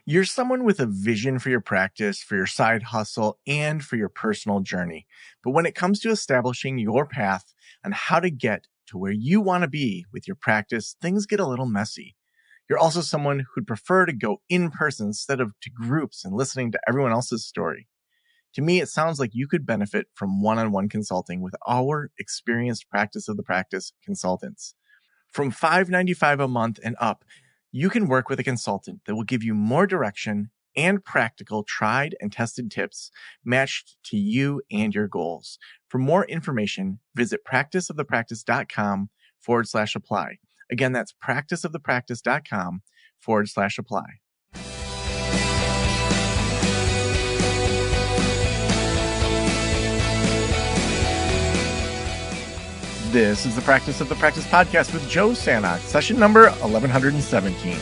You're someone with a vision for your practice, for your side hustle, and for your personal journey. But when it comes to establishing your path on how to get to where you want to be with your practice, things get a little messy. You're also someone who'd prefer to go in person instead of to groups and listening to everyone else's story. To me, it sounds like you could benefit from one-on-one consulting with our experienced practice of the practice consultants. From $5.95 a month and up, you can work with a consultant that will give you more direction and practical tried and tested tips matched to you and your goals. For more information, visit practiceofthepractice.com/apply. Again, that's practiceofthepractice.com/apply. This is the Practice of the Practice podcast with Joe Sanok, session number 1117.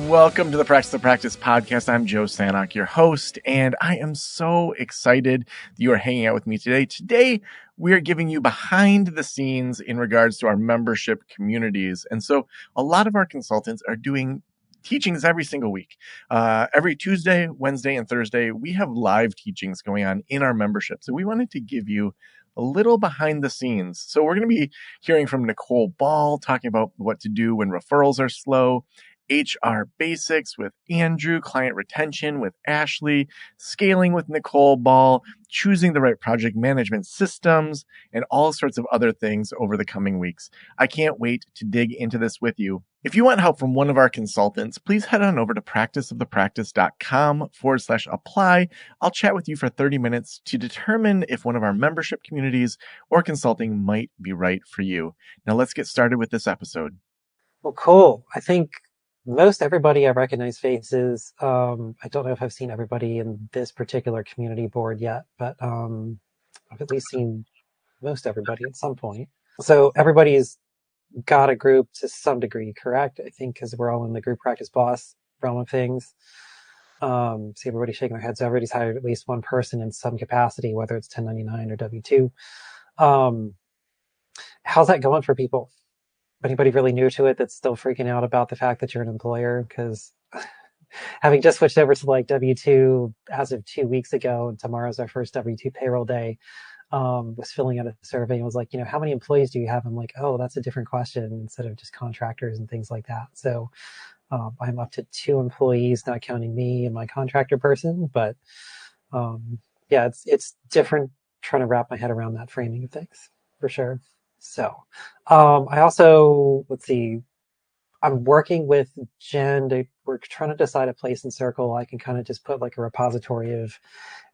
Welcome to the Practice of the Practice podcast. I'm Joe Sanok, your host, and I am so excited that you are hanging out with me today. Today, we are giving you behind the scenes in regards to our membership communities. And so a lot of our consultants are doing teachings every single week. Every Tuesday, Wednesday, and Thursday, we have live teachings going on in our membership. So we wanted to give you a little behind the scenes. So we're going to be hearing from Nicole Ball, talking about what to do when referrals are slow, HR basics with Andrew, client retention with Ashley, scaling with Nicole Ball, choosing the right project management systems, and all sorts of other things over the coming weeks. I can't wait to dig into this with you. If you want help from one of our consultants, please head on over to practiceofthepractice.com/apply. I'll chat with you for 30 minutes to determine if one of our membership communities or consulting might be right for you. Now let's get started with this episode. Well, cool. I think most everybody I recognize faces. I don't know if I've seen everybody in this particular community board yet, but I've at least seen most everybody at some point. So everybody's got a group to some degree, correct? I think because we're all in the group practice boss realm of things. See everybody shaking their heads. Everybody's hired at least one person in some capacity, whether it's 1099 or W-2. How's that going for people? Anybody really new to it that's still freaking out about the fact that you're an employer? Because having just switched over to like W-2 as of 2 weeks ago, and tomorrow's our first W-2 payroll day, was filling out a survey and was like, how many employees do you have? I'm like, oh, that's a different question instead of just contractors and things like that. So I'm up to 2 employees, not counting me and my contractor person. But yeah, it's different trying to wrap my head around that framing of things for sure. So, I also, let's see, I'm working with Jen. We're trying to decide a place in Circle. I can kind of just put like a repository of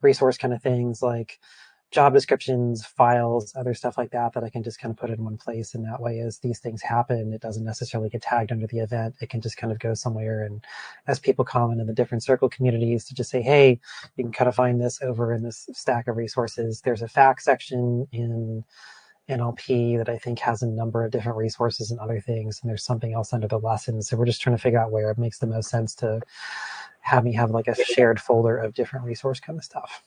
resource kind of things like job descriptions, files, other stuff like that I can just kind of put in one place. And that way, as these things happen, it doesn't necessarily get tagged under the event. It can just kind of go somewhere. And as people comment in the different Circle communities to just say, hey, you can kind of find this over in this stack of resources. There's a fact section in NLP that I think has a number of different resources and other things. And there's something else under the lessons. So we're just trying to figure out where it makes the most sense to have me have like a shared folder of different resource kind of stuff.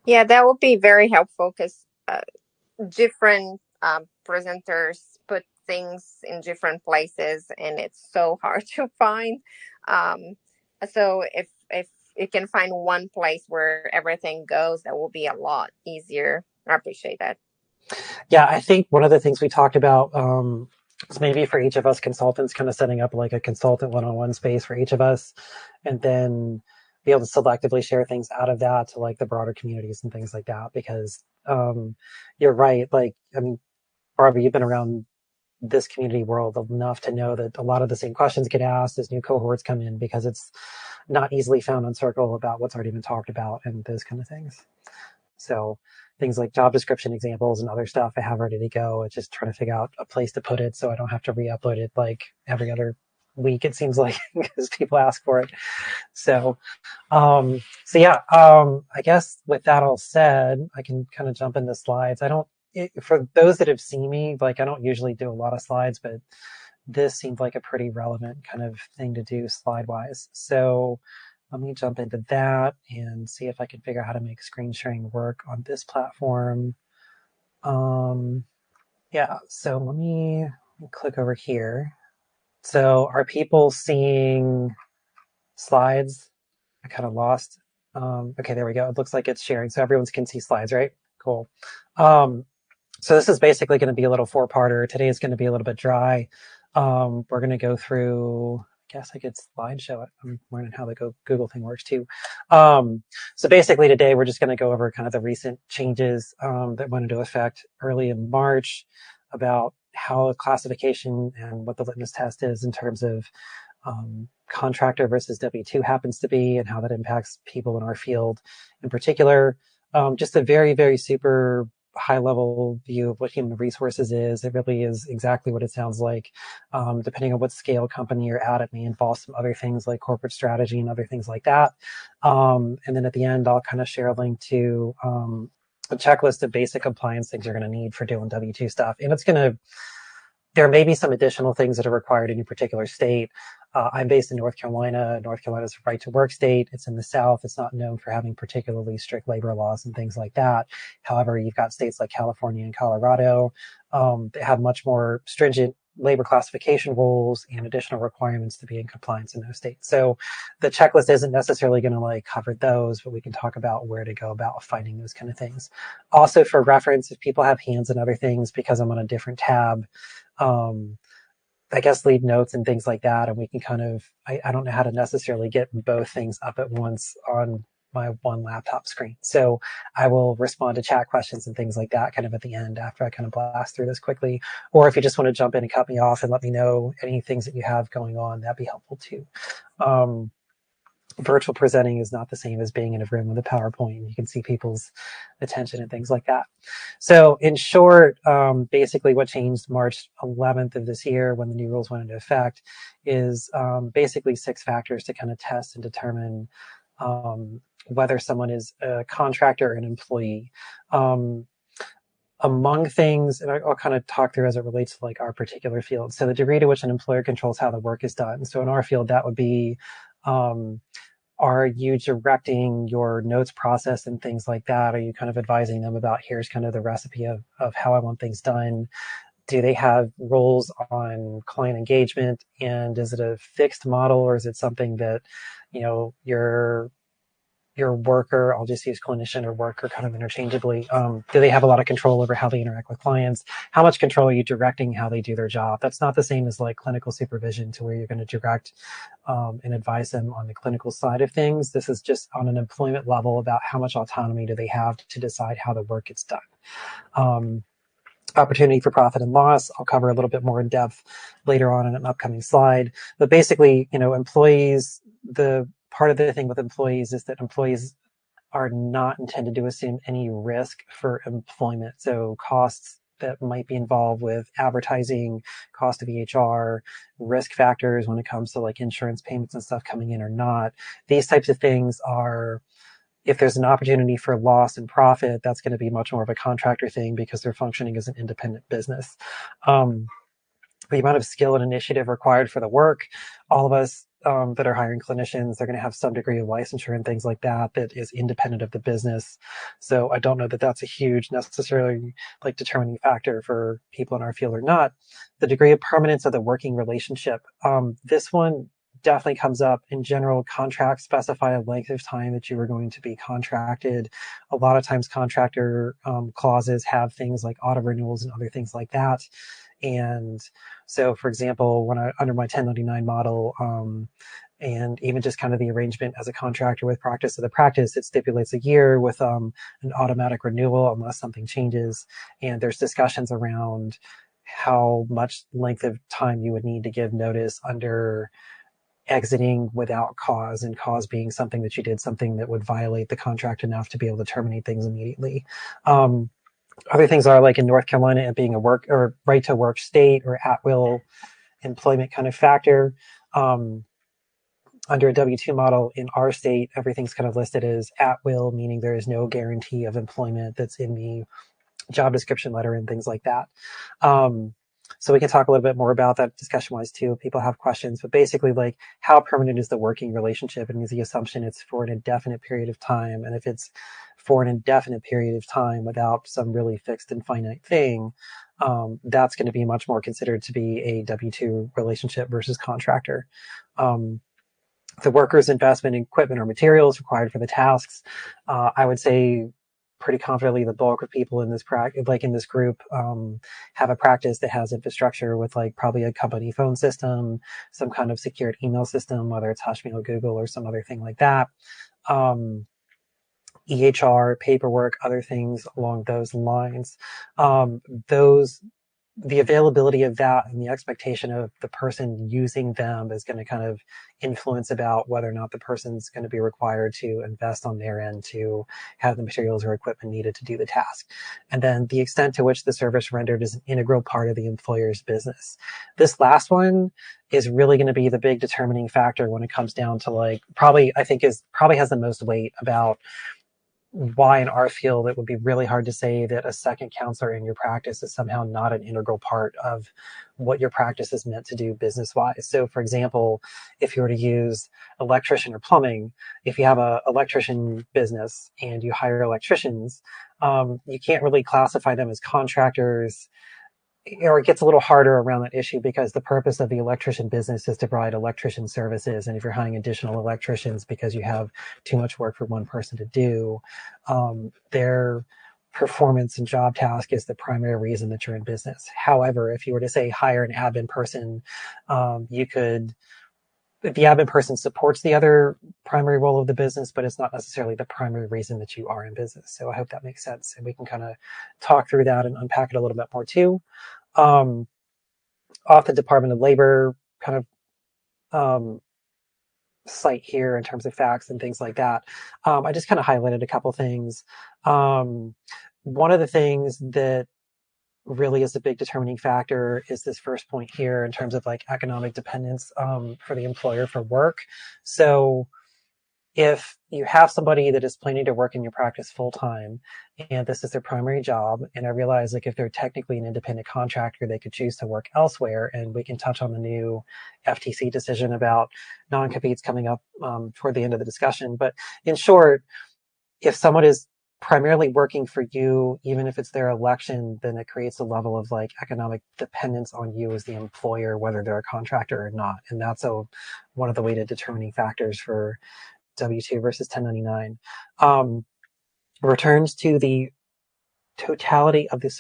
Yeah, that would be very helpful because different presenters put things in different places and it's so hard to find. So if you can find one place where everything goes, that will be a lot easier. I appreciate that. Yeah, I think one of the things we talked about is maybe for each of us consultants, kind of setting up like a consultant one-on-one space for each of us, and then be able to selectively share things out of that to like the broader communities and things like that. Because you're right. Like, I mean, Barbara, you've been around this community world enough to know that a lot of the same questions get asked as new cohorts come in because it's not easily found on Circle about what's already been talked about and those kind of things. So things like job description examples and other stuff I have ready to go. It's just trying to figure out a place to put it so I don't have to re-upload it like every other week, it seems like, because people ask for it. So I guess with that all said, I can kind of jump into slides. For those that have seen me, like I don't usually do a lot of slides, but this seemed like a pretty relevant kind of thing to do slide wise. So let me jump into that and see if I can figure out how to make screen sharing work on this platform. Yeah, so let me click over here. So are people seeing slides? I kind of lost. Okay, there we go. It looks like it's sharing, so everyone can see slides, right? Cool. So this is basically going to be a little four-parter. Today is going to be a little bit dry. We're going to go through, I guess I could slideshow it. I'm learning how the Google thing works too. So basically today we're just going to go over kind of the recent changes that went into effect early in March about how classification and what the litmus test is in terms of contractor versus W-2 happens to be and how that impacts people in our field in particular. Just a very, very super high level view of what human resources is. It really is exactly what it sounds like. Depending on what scale company you're at, it may involve some other things like corporate strategy and other things like that. And then at the end, I'll kind of share a link to a checklist of basic compliance things you're going to need for doing W-2 stuff. And there may be some additional things that are required in your particular state. I'm based in North Carolina. North Carolina is a right to work state. It's in the South. It's not known for having particularly strict labor laws and things like that. However, you've got states like California and Colorado that have much more stringent labor classification rules and additional requirements to be in compliance in those states. So the checklist isn't necessarily going to cover those, but we can talk about where to go about finding those kind of things. Also for reference, if people have hands and other things, because I'm on a different tab, I guess leave notes and things like that. And we can I don't know how to necessarily get both things up at once on my one laptop screen. So I will respond to chat questions and things like that kind of at the end after I kind of blast through this quickly. Or if you just want to jump in and cut me off and let me know any things that you have going on, that'd be helpful too. Virtual presenting is not the same as being in a room with a PowerPoint. You can see people's attention and things like that. So in short, basically what changed March 11th of this year when the new rules went into effect is basically 6 factors to kind of test and determine whether someone is a contractor or an employee. Among things, and I'll kind of talk through as it relates to our particular field. So the degree to which an employer controls how the work is done. So in our field, that would be, are you directing your notes process and things like that? Are you kind of advising them about here's kind of the recipe of how I want things done? Do they have roles on client engagement? And is it a fixed model or is it something that, your worker, I'll just use clinician or worker kind of interchangeably. Do they have a lot of control over how they interact with clients? How much control are you directing how they do their job? That's not the same as clinical supervision to where you're going to direct and advise them on the clinical side of things. This is just on an employment level about how much autonomy do they have to decide how the work gets done. Opportunity for profit and loss, I'll cover a little bit more in depth later on in an upcoming slide. But basically, employees, the part of the thing with employees is that employees are not intended to assume any risk for employment. So costs that might be involved with advertising, cost of EHR, risk factors when it comes to insurance payments and stuff coming in or not. These types of things are, if there's an opportunity for loss and profit, that's going to be much more of a contractor thing because they're functioning as an independent business. The amount of skill and initiative required for the work, all of us that are hiring clinicians, they're going to have some degree of licensure and things like that is independent of the business. So I don't know that that's a huge necessarily determining factor for people in our field or not. The degree of permanence of the working relationship. This one definitely comes up. In general, contracts specify a length of time that you are going to be contracted. A lot of times contractor clauses have things like auto renewals and other things like that. And so, for example, when under my 1099 model, and even just kind of the arrangement as a contractor with practice of the practice, it stipulates a year with an automatic renewal unless something changes. And there's discussions around how much length of time you would need to give notice under exiting without cause, and cause being something that you did something that would violate the contract enough to be able to terminate things immediately. Other things are in North Carolina, it being a work or right to work state or at will employment kind of factor. Under a W-2 model in our state, everything's kind of listed as at will, meaning there is no guarantee of employment that's in the job description letter and things like that. So we can talk a little bit more about that discussion-wise too if people have questions. But basically, how permanent is the working relationship? And is the assumption it's for an indefinite period of time? And if it's for an indefinite period of time without some really fixed and finite thing, that's going to be much more considered to be a W-2 relationship versus contractor. The worker's investment in equipment or materials required for the tasks, I would say pretty confidently the bulk of people in this in this group have a practice that has infrastructure with like probably a company phone system, some kind of secured email system, whether it's Hushmail, Google, or some other thing like that. EHR, paperwork, other things along those lines. The availability of that and the expectation of the person using them is going to kind of influence about whether or not the person's going to be required to invest on their end to have the materials or equipment needed to do the task. And then the extent to which the service rendered is an integral part of the employer's business. This last one is really going to be the big determining factor when it comes down to like, probably has the most weight about why in our field it would be really hard to say that a second counselor in your practice is somehow not an integral part of what your practice is meant to do business wise. So for example, if you were to use electrician or plumbing, if you have a electrician business and you hire electricians, you can't really classify them as contractors, or it gets a little harder around that issue because the purpose of the electrician business is to provide electrician services. And if you're hiring additional electricians because you have too much work for one person to do, their performance and job task is the primary reason that you're in business. However, if you were to say hire an admin person, if the admin person supports the other primary role of the business, but it's not necessarily the primary reason that you are in business. So I hope that makes sense. And we can kind of talk through that and unpack it a little bit more too. Off the Department of Labor kind of site here in terms of facts and things like that. I just kind of highlighted a couple things. One of the things that really is a big determining factor is this first point here in terms of like economic dependence for the employer for work. So if you have somebody that is planning to work in your practice full time and this is their primary job, and I realize like if they're technically an independent contractor, they could choose to work elsewhere. And we can touch on the new FTC decision about non-competes coming up toward the end of the discussion. But in short, if someone is primarily working for you, even if it's their election, then it creates a level of like economic dependence on you as the employer, whether they're a contractor or not. And that's one of the weighted determining factors for W-2 versus 1099. Returns to the totality of the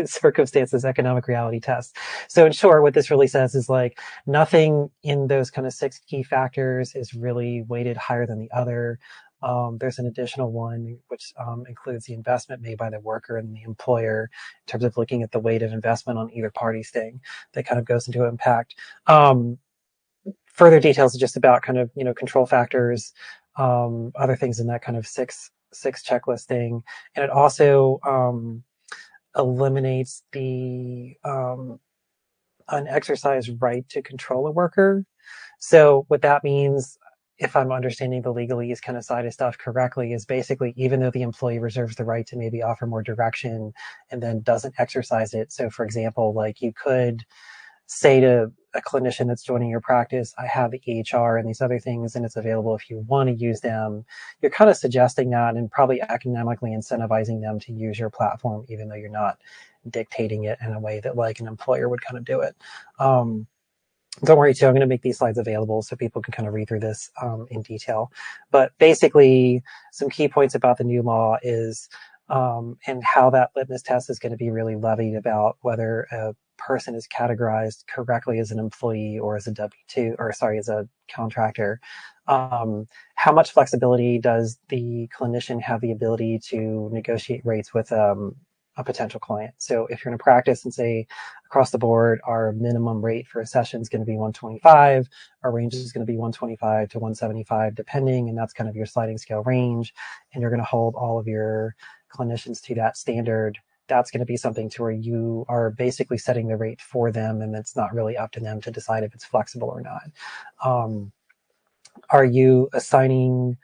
circumstances economic reality test. So in short, what this really says is like nothing in those kind of 6 key factors is really weighted higher than the other. There's an additional one which includes the investment made by the worker and the employer in terms of looking at the weight of investment on either party's thing that kind of goes into impact. Further details just about kind of, control factors, other things in that kind of six checklist thing. And it also eliminates the unexercised right to control a worker. So what that means, if I'm understanding the legalese kind of side of stuff correctly, is basically even though the employee reserves the right to maybe offer more direction and then doesn't exercise it. So for example, like you could say to a clinician that's joining your practice, I have the EHR and these other things, and it's available if you want to use them. You're kind of suggesting that and probably economically incentivizing them to use your platform, even though you're not dictating it in a way that like an employer would kind of do it. Don't worry too, I'm going to make these slides available so people can kind of read through this in detail. But basically, some key points about the new law is and how that litmus test is going to be really levied about whether a person is categorized correctly as an employee or as a W-2, or sorry, as a contractor. How much flexibility does the clinician have the ability to negotiate rates with a potential client? So if you're in a practice and say across the board, our minimum rate for a session is going to be 125, our range is going to be 125 to 175 depending, and that's kind of your sliding scale range, and you're going to hold all of your clinicians to that standard. That's going to be something to where you are basically setting the rate for them, and it's not really up to them to decide if it's flexible or not. Are you assigning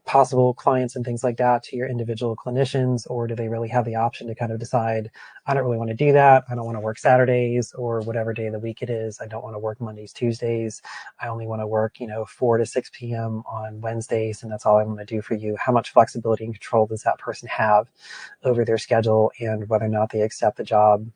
possible clients and things like that to your individual clinicians, or do they really have the option to kind of decide, I don't really want to do that. I don't want to work Saturdays or whatever day of the week it is. I don't want to work Mondays, Tuesdays. I only want to work, 4 to 6 p.m. on Wednesdays, and that's all I want to do for you. How much flexibility and control does that person have over their schedule and whether or not they accept the job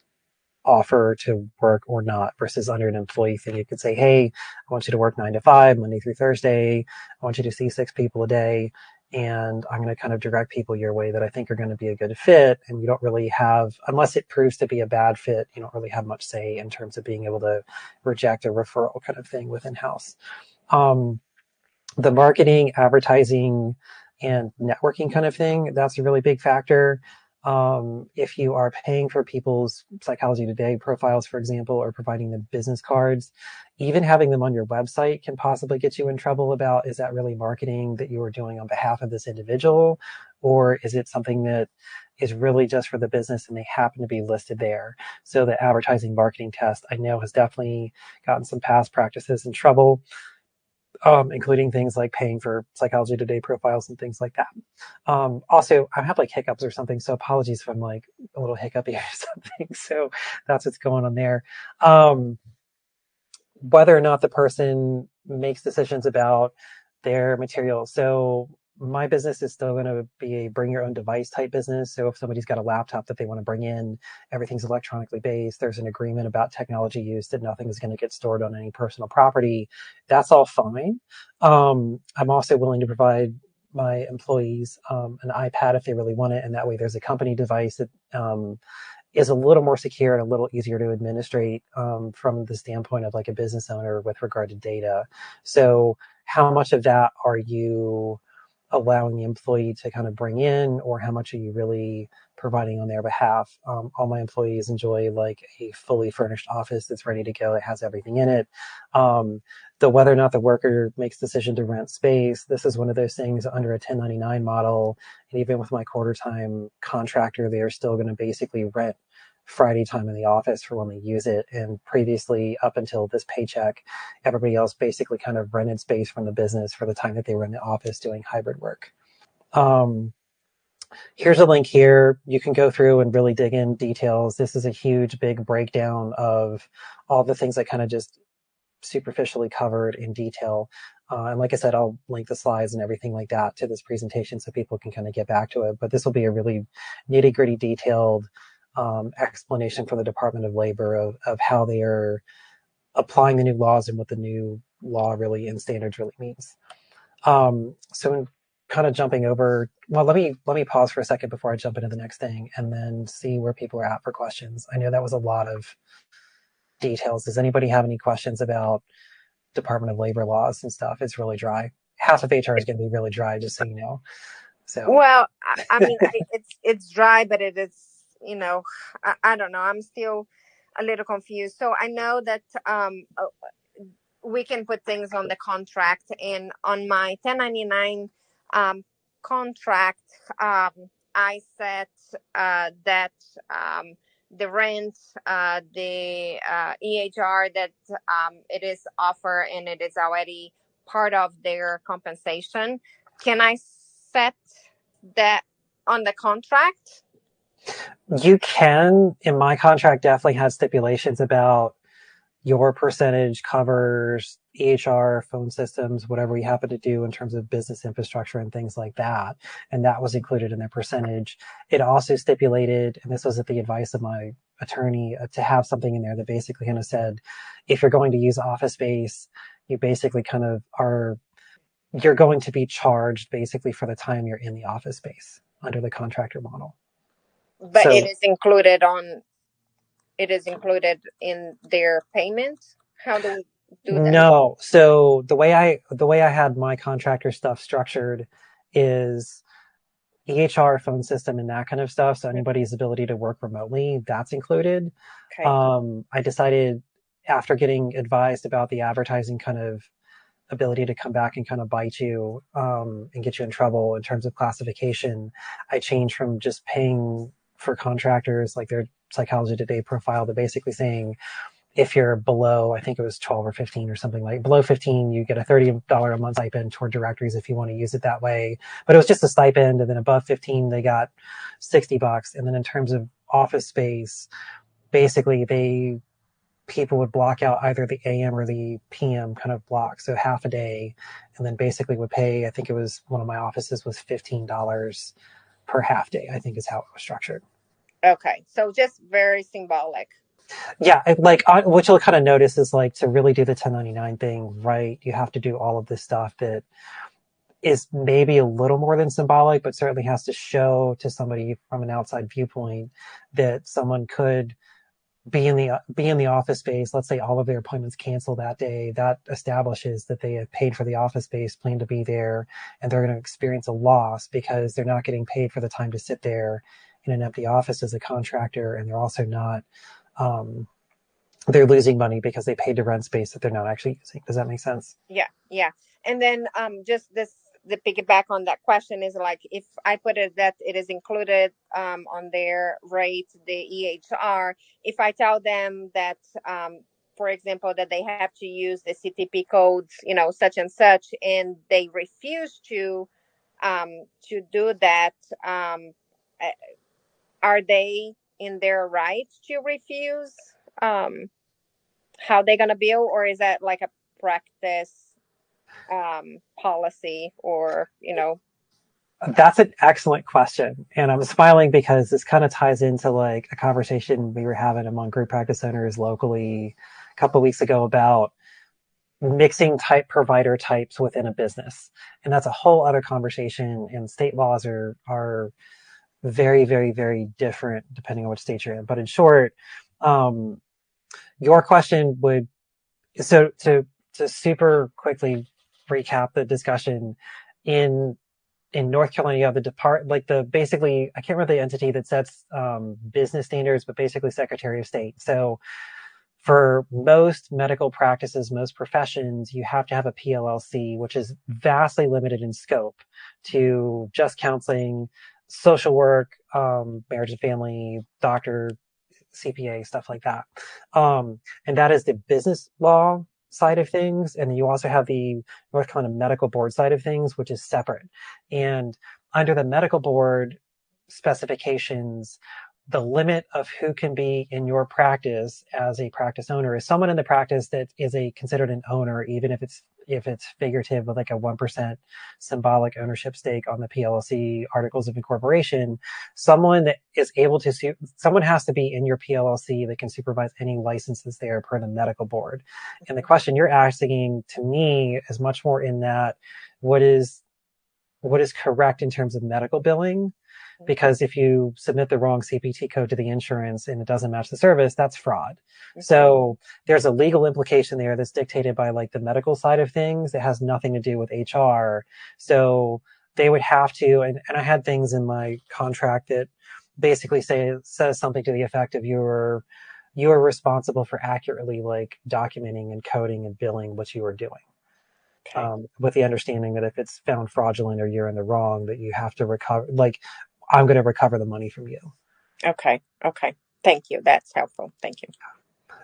offer to work or not, versus under an employee thing, you could say, hey, I want you to work 9 to 5, Monday through Thursday. I want you to see 6 people a day. And I'm going to kind of direct people your way that I think are going to be a good fit. And you don't really have, unless it proves to be a bad fit, you don't really have much say in terms of being able to reject a referral kind of thing within house. The marketing, advertising, and networking kind of thing, that's a really big factor. If you are paying for people's Psychology Today profiles, for example, or providing them business cards, even having them on your website can possibly get you in trouble about, is that really marketing that you are doing on behalf of this individual? Or is it something that is really just for the business and they happen to be listed there? So the advertising marketing test, I know, has definitely gotten some past practices in trouble. Including things like paying for Psychology Today profiles and things like that. Also, I have like hiccups or something, so apologies if I'm like a little hiccupy or something. So that's what's going on there. Whether or not the person makes decisions about their material. So my business is still going to be a bring your own device type business. So if somebody's got a laptop that they want to bring in, everything's electronically based. There's an agreement about technology use that nothing is going to get stored on any personal property. That's all fine. I'm also willing to provide my employees an iPad if they really want it. And that way there's a company device that is a little more secure and a little easier to administrate from the standpoint of like a business owner with regard to data. So how much of that are you allowing the employee to kind of bring in, or how much are you really providing on their behalf? All my employees enjoy like a fully furnished office that's ready to go. It has everything in it. The whether or not the worker makes decision to rent space, this is one of those things under a 1099 model. And even with my quarter time contractor, they are still going to basically rent Friday time in the office for when they use it. And previously, up until this paycheck, everybody else basically kind of rented space from the business for the time that they were in the office doing hybrid work. Here's a link here. You can go through and really dig in details. This is a huge, big breakdown of all the things I kind of just superficially covered in detail. And like I said, I'll link the slides and everything like that to this presentation so people can kind of get back to it. But this will be a really nitty gritty, detailed explanation from the Department of Labor of how they are applying the new laws and what the new law really and standards really means. So kind of jumping over, well, let me pause for a second before I jump into the next thing and then see where people are at for questions. I know that was a lot of details. Does anybody have any questions about Department of Labor laws and stuff? It's really dry. Half of HR is going to be really dry, just so you know. So Well, I mean, it's dry, but it is, I don't know. I'm still a little confused. So I know that we can put things on the contract, and on my 1099 contract, I set that the rent, the EHR that it is offer, and it is already part of their compensation. Can I set that on the contract? you can, in my contract, definitely has stipulations about your percentage covers EHR, phone systems, whatever you happen to do in terms of business infrastructure and things like that. And that was included in their percentage. It also stipulated, and this was at the advice of my attorney, to have something in there that basically kind of said, if you're going to use office space, you basically kind of you're going to be charged basically for the time you're in the office space under the contractor model. But So, it is included in their payment. How do we do that? no. So the way I had my contractor stuff structured is EHR, phone system, and that kind of stuff. So anybody's ability to work remotely, that's included. Okay. I decided after getting advised about the advertising kind of ability to come back and kind of bite you and get you in trouble in terms of classification, I changed from just paying for contractors like their Psychology Today profile to basically saying, if you're below, I think it was 12 or 15 or something like below 15, you get a $30 a month stipend toward directories if you want to use it that way. But it was just a stipend. And then above 15, they got $60. And then in terms of office space, basically people would block out either the AM or the PM kind of block. So half a day, and then basically would pay, I think it was one of my offices was $15 per half day, I think is how it was structured. Okay. So just very symbolic. Yeah, what you'll kind of notice is like to really do the 1099 thing right, you have to do all of this stuff that is maybe a little more than symbolic, but certainly has to show to somebody from an outside viewpoint that someone could be in the office space. Let's say all of their appointments cancel that day. That establishes that they have paid for the office space, plan to be there, and they're going to experience a loss because they're not getting paid for the time to sit there in an empty office as a contractor, and they're also not. They're losing money because they paid to rent space that they're not actually using. Does that make sense? Yeah. And then just the piggyback on that question is like, if I put it that it is included on their rate, the EHR, if I tell them that, for example, that they have to use the CTP codes, such and such, and they refuse to do that, are they in their right to refuse? How they going to bill, or is that like a practice policy, or That's an excellent question. And I'm smiling because this kind of ties into like a conversation we were having among group practice owners locally a couple of weeks ago about mixing type provider types within a business. And that's a whole other conversation. And state laws are very, very, very different depending on which state you're in. But in short, your question would, so to super quickly recap the discussion, in North Carolina, you have basically, I can't remember the entity that sets business standards, but basically Secretary of State. So for most medical practices, most professions, you have to have a PLLC, which is vastly limited in scope to just counseling, social work, marriage and family, doctor, CPA, stuff like that. And that is the business law side of things. And you also have the North Carolina Medical Board side of things, which is separate. And under the medical board specifications, the limit of who can be in your practice as a practice owner is someone in the practice that is considered an owner, even if it's figurative with like a 1% symbolic ownership stake on the PLLC articles of incorporation. Someone that is able to someone has to be in your PLLC that can supervise any licenses there per the medical board. And the question you're asking to me is much more in that what is correct in terms of medical billing. Because if you submit the wrong CPT code to the insurance and it doesn't match the service, that's fraud. Okay. So there's a legal implication there that's dictated by like the medical side of things. It has nothing to do with HR. So they would have to, and I had things in my contract that basically says something to the effect of you are responsible for accurately like documenting and coding and billing what you are doing. Okay. With the understanding that if it's found fraudulent or you're in the wrong, that you have to recover, like, I'm going to recover the money from you. Okay. Thank you. That's helpful. Thank you.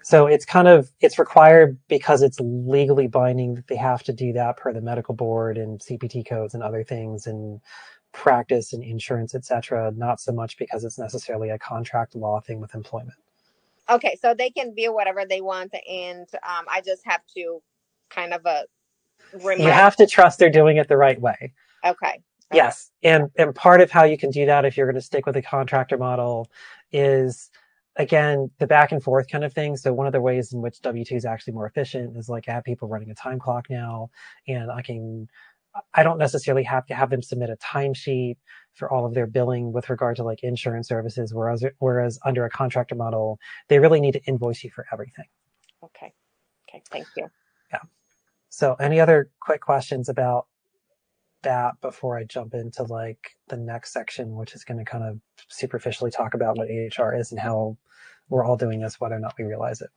So it's required because it's legally binding that they have to do that per the medical board and CPT codes and other things and practice and insurance, etc. Not so much because it's necessarily a contract law thing with employment. Okay. So they can bill whatever they want. And I just have to kind of you have to trust they're doing it the right way. Okay. Yes. And part of how you can do that if you're going to stick with a contractor model is, again, the back and forth kind of thing. So one of the ways in which W-2 is actually more efficient is like I have people running a time clock now, and I don't necessarily have to have them submit a timesheet for all of their billing with regard to like insurance services, whereas under a contractor model, they really need to invoice you for everything. Okay. Thank you. Yeah. So any other quick questions about that before I jump into like the next section, which is going to kind of superficially talk about what AHR is and how we're all doing this, whether or not we realize it.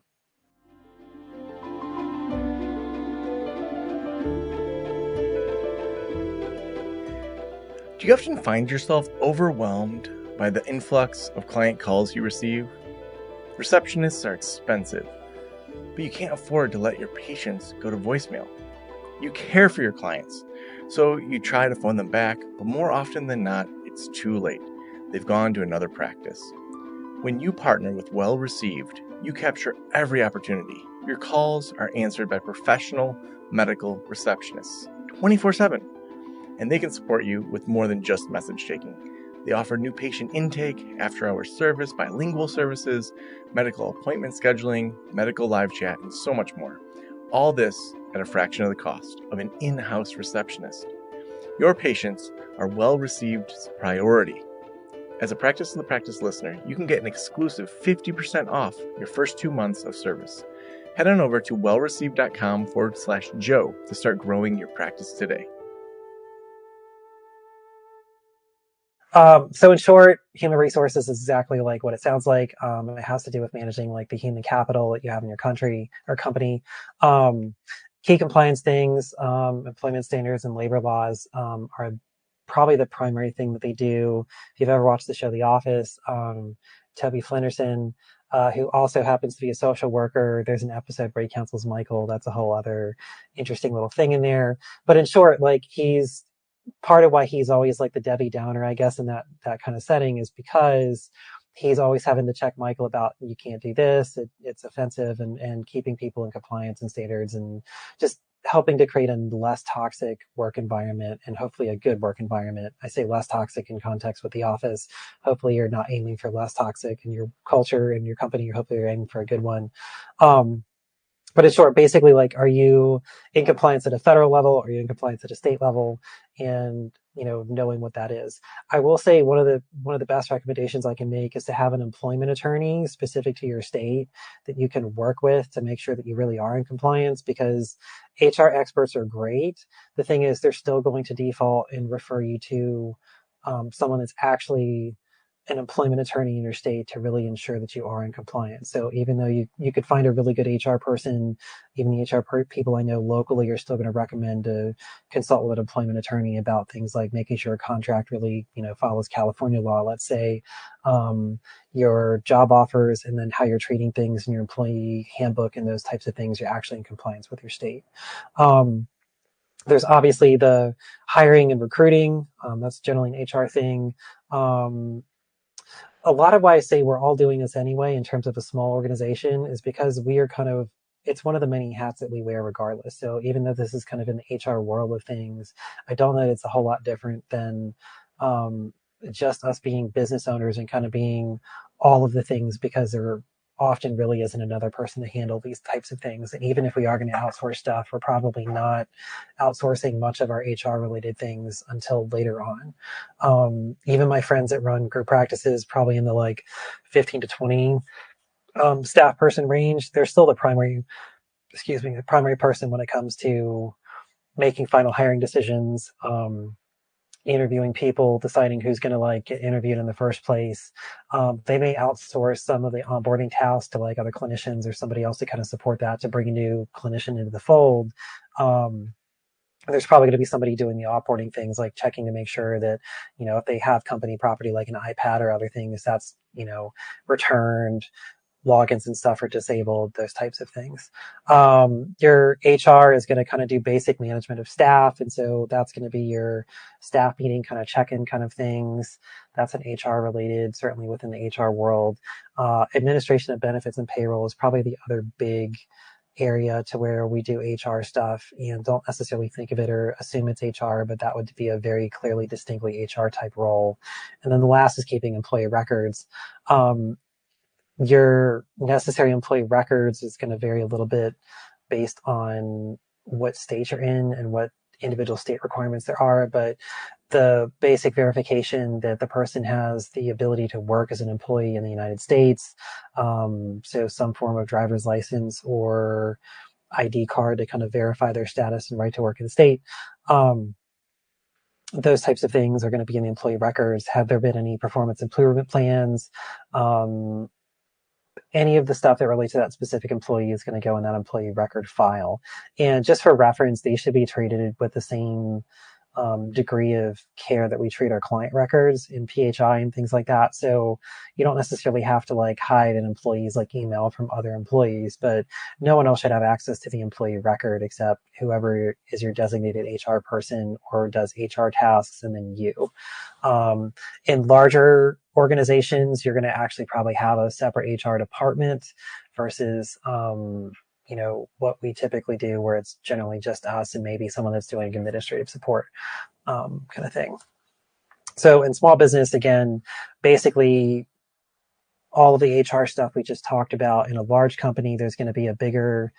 Do you often find yourself overwhelmed by the influx of client calls you receive? Receptionists are expensive. but you can't afford to let your patients go to voicemail. You care for your clients, so you try to phone them back, but more often than not, it's too late. They've gone to another practice. When you partner with Well Received, you capture every opportunity. Your calls are answered by professional medical receptionists 24/7, and they can support you with more than just message taking. They offer new patient intake, after-hours service, bilingual services, medical appointment scheduling, medical live chat, and so much more. All this at a fraction of the cost of an in-house receptionist. Your patients are Well Received's priority. As a Practice in the Practice listener, you can get an exclusive 50% off your first 2 months of service. Head on over to wellreceived.com/Joe to start growing your practice today. So in short, human resources is exactly like what it sounds like. It has to do with managing like the human capital that you have in your country or company. Key compliance things, employment standards and labor laws are probably the primary thing that they do. If you've ever watched the show The Office, Toby Flenderson, who also happens to be a social worker, there's an episode where he counsels Michael. That's a whole other interesting little thing in there. But in short, like he's part of why he's always like the Debbie Downer, I guess, in that kind of setting is because he's always having to check Michael about you can't do this, it's offensive, and keeping people in compliance and standards and just helping to create a less toxic work environment and hopefully a good work environment. I say less toxic in context with The Office. Hopefully you're not aiming for less toxic in your culture and your company. Hopefully you're aiming for a good one. But in short, basically, like, are you in compliance at a federal level? Are you in compliance at a state level? And, knowing what that is. I will say one of the best recommendations I can make is to have an employment attorney specific to your state that you can work with to make sure that you really are in compliance, because HR experts are great. The thing is, they're still going to default and refer you to someone that's actually an employment attorney in your state to really ensure that you are in compliance. So even though you could find a really good HR person, even the HR people I know locally are still going to recommend to consult with an employment attorney about things like making sure a contract really, follows California law, let's say, your job offers, and then how you're treating things in your employee handbook and those types of things, you're actually in compliance with your state. There's obviously the hiring and recruiting. That's generally an HR thing. A lot of why I say we're all doing this anyway in terms of a small organization is because we are it's one of the many hats that we wear regardless. So even though this is kind of in the HR world of things, I don't know that it's a whole lot different than just us being business owners and kind of being all of the things, because there often really isn't another person to handle these types of things. And even if we are going to outsource stuff, we're probably not outsourcing much of our HR related things until later on. Even my friends that run group practices, probably in the like 15 to 20 staff person range, they're still the primary person when it comes to making final hiring decisions, interviewing people, deciding who's going to like get interviewed in the first place. They may outsource some of the onboarding tasks to like other clinicians or somebody else to kind of support that, to bring a new clinician into the fold. There's probably going to be somebody doing the offboarding things, like checking to make sure that, if they have company property like an iPad or other things, that's, returned, logins and stuff are disabled, those types of things. Your HR is going to kind of do basic management of staff. And so that's going to be your staff meeting kind of check-in kind of things. That's an HR related, certainly within the HR world. Administration of benefits and payroll is probably the other big area to where we do HR stuff and don't necessarily think of it or assume it's HR, but that would be a very clearly, distinctly HR type role. And then the last is keeping employee records. Your necessary employee records is going to vary a little bit based on what state you're in and what individual state requirements there are, but the basic verification that the person has the ability to work as an employee in the United States, so some form of driver's license or ID card to kind of verify their status and right to work in the state. Those types of things are going to be in the employee records. Have there been any performance improvement plans? Any of the stuff that relates to that specific employee is going to go in that employee record file. And just for reference, they should be treated with the same degree of care that we treat our client records in PHI and things like that. So you don't necessarily have to like hide an employee's like email from other employees, but no one else should have access to the employee record except whoever is your designated HR person or does HR tasks, and then you. In larger organizations, you're going to actually probably have a separate HR department versus, what we typically do, where it's generally just us and maybe someone that's doing administrative support, kind of thing. So in small business, again, basically all of the HR stuff we just talked about. In a large company, there's going to be a bigger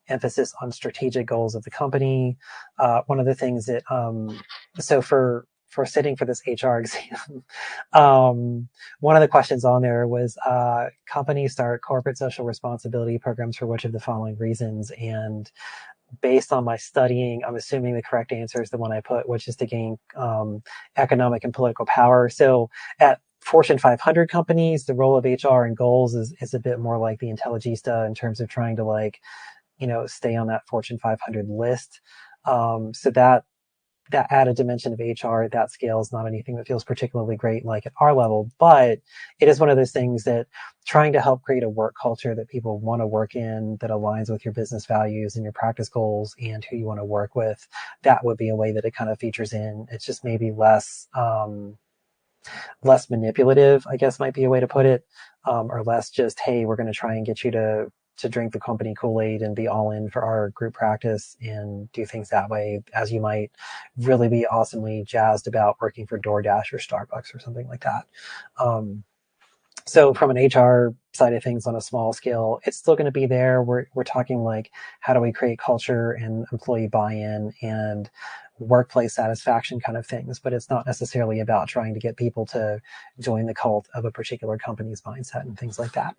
emphasis on strategic goals of the company. One of the things that, so for sitting for this HR exam, one of the questions on there was, companies start corporate social responsibility programs for which of the following reasons? And based on my studying, I'm assuming the correct answer is the one I put, which is to gain economic and political power. So at Fortune 500 companies, the role of HR and goals is a bit more like the Intelligista in terms of trying to stay on that Fortune 500 list. So that added dimension of HR at that scale is not anything that feels particularly great like at our level, but it is one of those things that trying to help create a work culture that people want to work in, that aligns with your business values and your practice goals and who you want to work with, that would be a way that it kind of features in. It's just maybe less manipulative, I guess might be a way to put it, or less just, hey, we're going to try and get you to drink the company Kool-Aid and be all in for our group practice and do things that way, as you might really be awesomely jazzed about working for DoorDash or Starbucks or something like that. So from an HR side of things on a small scale, it's still going to be there. We're talking like, how do we create culture and employee buy-in and workplace satisfaction kind of things, but it's not necessarily about trying to get people to join the cult of a particular company's mindset and things like that.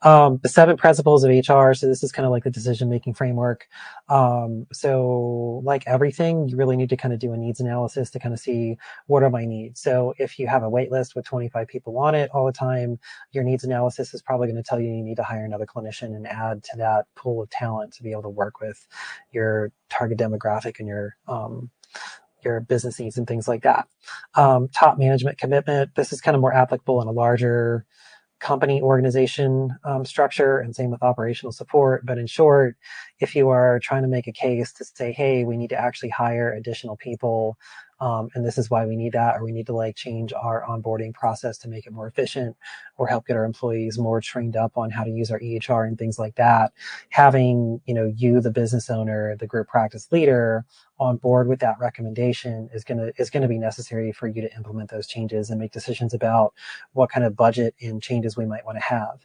The 7 principles of HR. So this is kind of like the decision-making framework. So like everything, you really need to kind of do a needs analysis to kind of see, what are my needs? So if you have a wait list with 25 people on it all the time, your needs analysis is probably going to tell you you need to hire another clinician and add to that pool of talent to be able to work with your target demographic and your business needs and things like that. Top management commitment. This is kind of more applicable in a larger company organization structure, and same with operational support. But in short, if you are trying to make a case to say, hey, we need to actually hire additional people, and this is why we need that, or we need to change our onboarding process to make it more efficient, or help get our employees more trained up on how to use our EHR and things like that, having you, the business owner, the group practice leader, on board with that recommendation is going to be necessary for you to implement those changes and make decisions about what kind of budget and changes we might want to have.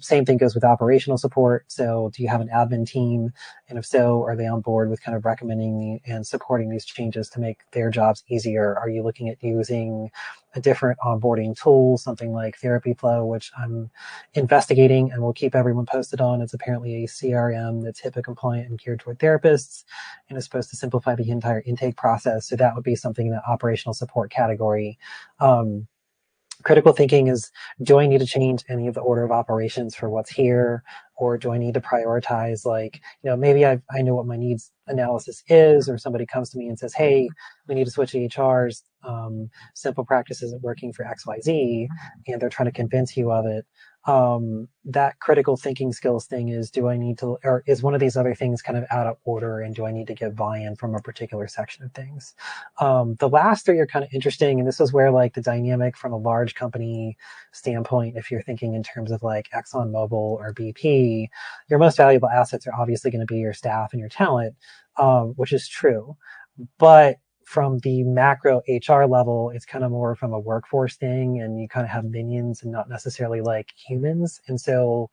Same thing goes with operational support. So do you have an admin team? And if so, are they on board with kind of recommending and supporting these changes to make their jobs easier? Are you looking at using a different onboarding tool, something like Therapy Flow, which I'm investigating and will keep everyone posted on? It's apparently a CRM that's HIPAA compliant and geared toward therapists, and is supposed to simplify the entire intake process. So that would be something in the operational support category. Critical thinking is, do I need to change any of the order of operations for what's here? Or do I need to prioritize, maybe I know what my needs analysis is, or somebody comes to me and says, hey, we need to switch EHRs. Simple practice isn't working for XYZ, and they're trying to convince you of it. That critical thinking skills thing is, do I need to, or is one of these other things kind of out of order, and do I need to get buy-in from a particular section of things? The last 3 are kind of interesting, and this is where the dynamic from a large company standpoint, if you're thinking in terms of ExxonMobil or BP, your most valuable assets are obviously going to be your staff and your talent, which is true. But from the macro HR level, it's kind of more from a workforce thing, and you kind of have minions and not necessarily humans. And so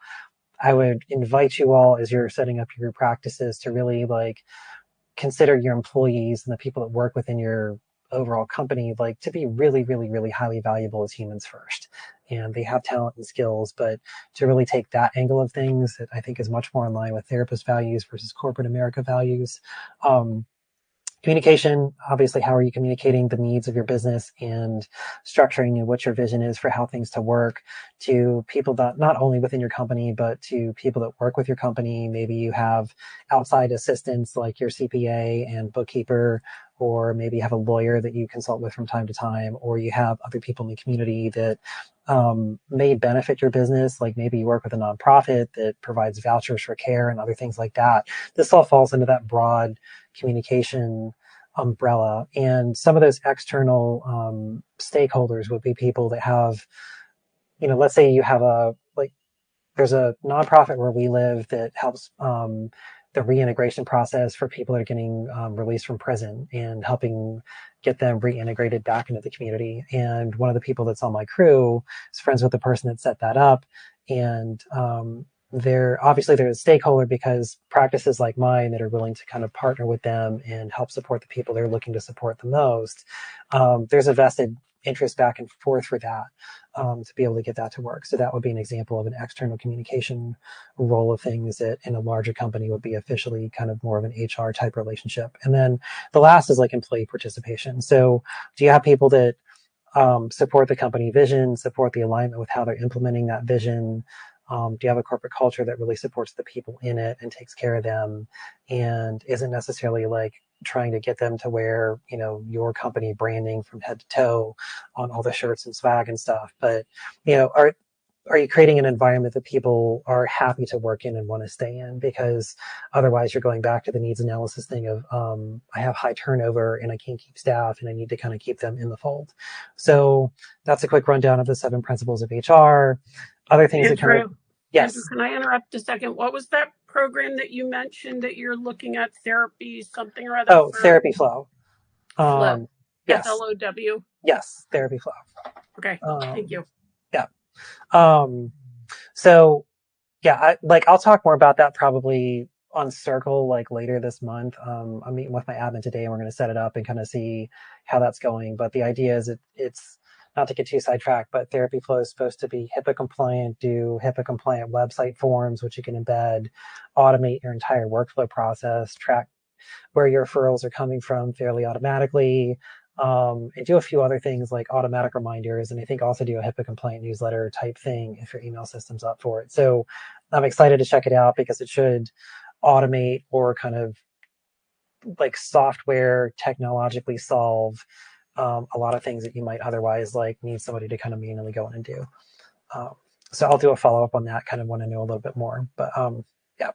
I would invite you all, as you're setting up your practices, to really consider your employees and the people that work within your overall company, to be really, really, really highly valuable as humans first. And they have talent and skills, but to really take that angle of things, that I think is much more in line with therapist values versus corporate America values. Communication, obviously, how are you communicating the needs of your business and structuring what your vision is for how things to work? to people that not only within your company, but to people that work with your company. Maybe you have outside assistants like your CPA and bookkeeper, or maybe you have a lawyer that you consult with from time to time, or you have other people in the community that may benefit your business. Like maybe you work with a nonprofit that provides vouchers for care and other things like that. This all falls into that broad communication umbrella. And some of those external stakeholders would be people that have, let's say you have there's a nonprofit where we live that helps the reintegration process for people that are getting released from prison and helping get them reintegrated back into the community. And one of the people that's on my crew is friends with the person that set that up. And they're a stakeholder because practices like mine that are willing to kind of partner with them and help support the people they're looking to support the most. There's a vested interest back and forth for that to be able to get that to work. So that would be an example of an external communication role of things that in a larger company would be officially kind of more of an HR type relationship. And then the last is like employee participation. So do you have people that support the company vision, support the alignment with how they're implementing that vision? Do you have a corporate culture that really supports the people in it and takes care of them and isn't necessarily like trying to get them to wear, your company branding from head to toe on all the shirts and swag and stuff? But, are you creating an environment that people are happy to work in and want to stay in? Because otherwise you're going back to the needs analysis thing of, I have high turnover and I can't keep staff and I need to kind of keep them in the fold. So that's a quick rundown of the 7 principles of HR. Other things Andrew, can I interrupt a second? What was that program that you mentioned that you're looking at? Therapy something or other? Oh, Therapy Flow. Flow. Yes. FLOW? Yes, Therapy Flow. Okay, thank you. Yeah. So yeah, I'll talk more about that probably on Circle like later this month. I'm meeting with my admin today and we're going to set it up and kind of see how that's going. But the idea is it's not to get too sidetracked, but Therapy Flow is supposed to be HIPAA compliant, do HIPAA compliant website forms, which you can embed, automate your entire workflow process, track where your referrals are coming from fairly automatically, and do a few other things like automatic reminders, and I think also do a HIPAA compliant newsletter type thing if your email system's up for it. So I'm excited to check it out because it should automate or kind of like software technologically solve a lot of things that you might otherwise like need somebody to kind of manually go in and do. So I'll do a follow-up on that, kind of want to know a little bit more. But yeah.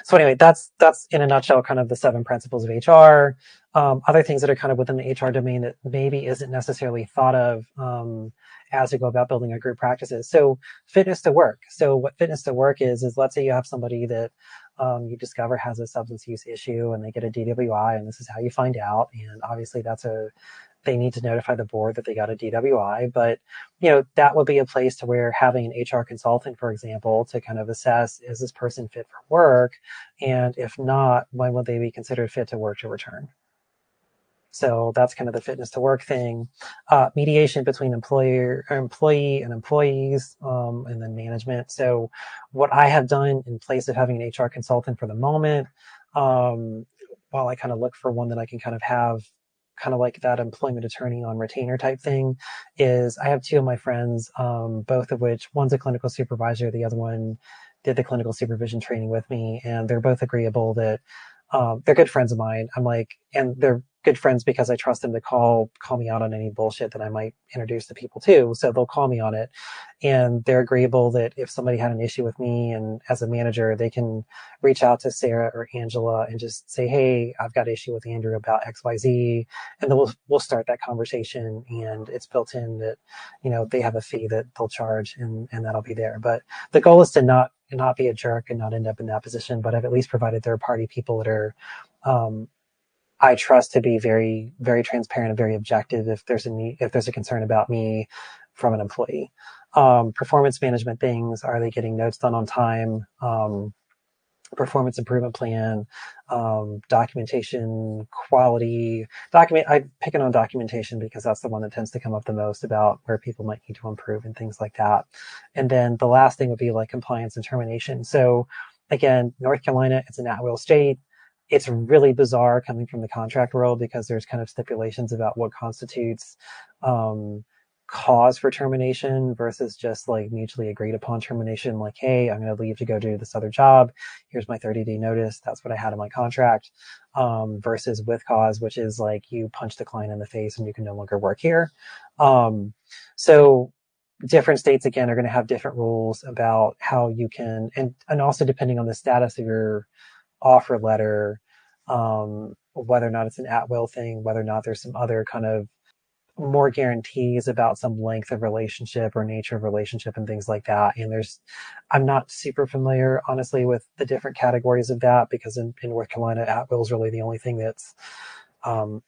So anyway, that's in a nutshell kind of the 7 principles of HR. Other things that are kind of within the HR domain that maybe isn't necessarily thought of as we go about building our group practices. So fitness to work. So what fitness to work is let's say you have somebody that you discover has a substance use issue and they get a DWI, and this is how you find out. And obviously they need to notify the board that they got a DWI, but that would be a place to where having an HR consultant, for example, to kind of assess, is this person fit for work? And if not, when would they be considered fit to work to return? So that's kind of the fitness to work thing. Mediation between employee and employees, and then management. So what I have done in place of having an HR consultant for the moment, while I kind of look for one that I can kind of have kind of like that employment attorney on retainer type thing, is I have 2 of my friends, both of which one's a clinical supervisor, the other one did the clinical supervision training with me, and they're both agreeable that they're good friends of mine. And they're good friends because I trust them to call me out on any bullshit that I might introduce to people too. So they'll call me on it, and they're agreeable that if somebody had an issue with me and as a manager, they can reach out to Sarah or Angela and just say, hey, I've got an issue with Andrew about XYZ. And then we'll start that conversation, and it's built in that, they have a fee that they'll charge, and that'll be there. But the goal is to not be a jerk and not end up in that position, but I've at least provided third party people that are, I trust to be very, very transparent and very objective if there's a concern about me from an employee. Performance management things, are they getting notes done on time? Performance improvement plan, documentation, quality, I'm picking on documentation because that's the one that tends to come up the most about where people might need to improve and things like that. And then the last thing would be like compliance and termination. So again, North Carolina, it's an at-will state. It's really bizarre coming from the contract world because there's kind of stipulations about what constitutes cause for termination versus just like mutually agreed upon termination. Like, hey, I'm going to leave to go do this other job. Here's my 30-day notice. That's what I had in my contract. Versus with cause, which is like you punch the client in the face and you can no longer work here. So different states, again, are going to have different rules about how you can, and also depending on the status of your offer letter, whether or not it's an at-will thing, whether or not there's some other kind of more guarantees about some length of relationship or nature of relationship and things like that. And I'm not super familiar, honestly, with the different categories of that, because in North Carolina, at-will is really the only thing that's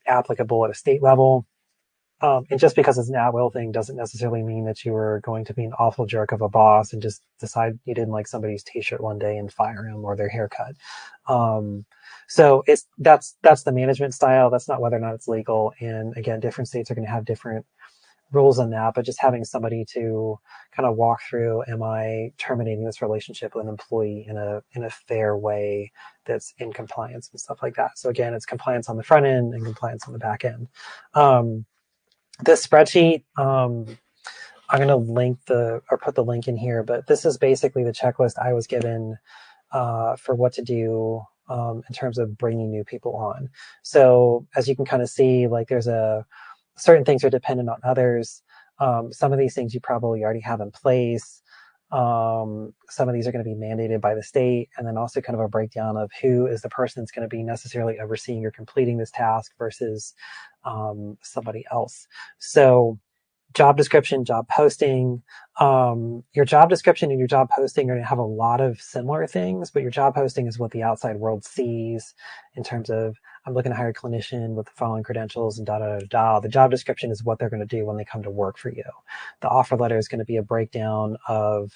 applicable at a state level. And just because it's an at-will thing doesn't necessarily mean that you were going to be an awful jerk of a boss and just decide you didn't like somebody's t-shirt one day and fire him or their haircut. So that's the management style. That's not whether or not it's legal. And again, different states are going to have different rules on that, but just having somebody to kind of walk through, am I terminating this relationship with an employee in a fair way that's in compliance and stuff like that. So again, it's compliance on the front end and compliance on the back end. This spreadsheet, I'm going to put the link in here, but this is basically the checklist I was given for what to do in terms of bringing new people on. So as you can kind of see, like there's certain things are dependent on others. Some of these things you probably already have in place. Some of these are going to be mandated by the state, and then also kind of a breakdown of who is the person that's going to be necessarily overseeing or completing this task versus somebody else. So job description, job posting, your job description and your job posting are going to have a lot of similar things, but your job posting is what the outside world sees in terms of, I'm looking to hire a clinician with the following credentials and da da da da. The job description is what they're going to do when they come to work for you. The offer letter is going to be a breakdown of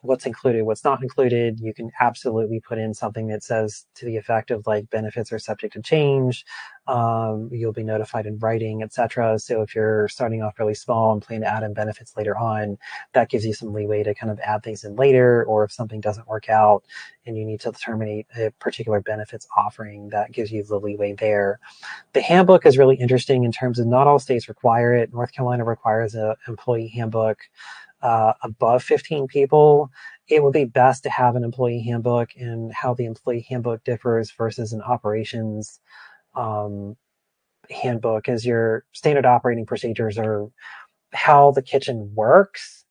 what's included, what's not included. You can absolutely put in something that says to the effect of like benefits are subject to change. You'll be notified in writing, etc. So if you're starting off really small and plan to add in benefits later on, that gives you some leeway to kind of add things in later, or if something doesn't work out and you need to terminate a particular benefits offering, that gives you the leeway there. The handbook is really interesting in terms of not all states require it. North Carolina requires an employee handbook above 15 people. It would be best to have an employee handbook, and how the employee handbook differs versus an operations handbook is your standard operating procedures are how the kitchen works,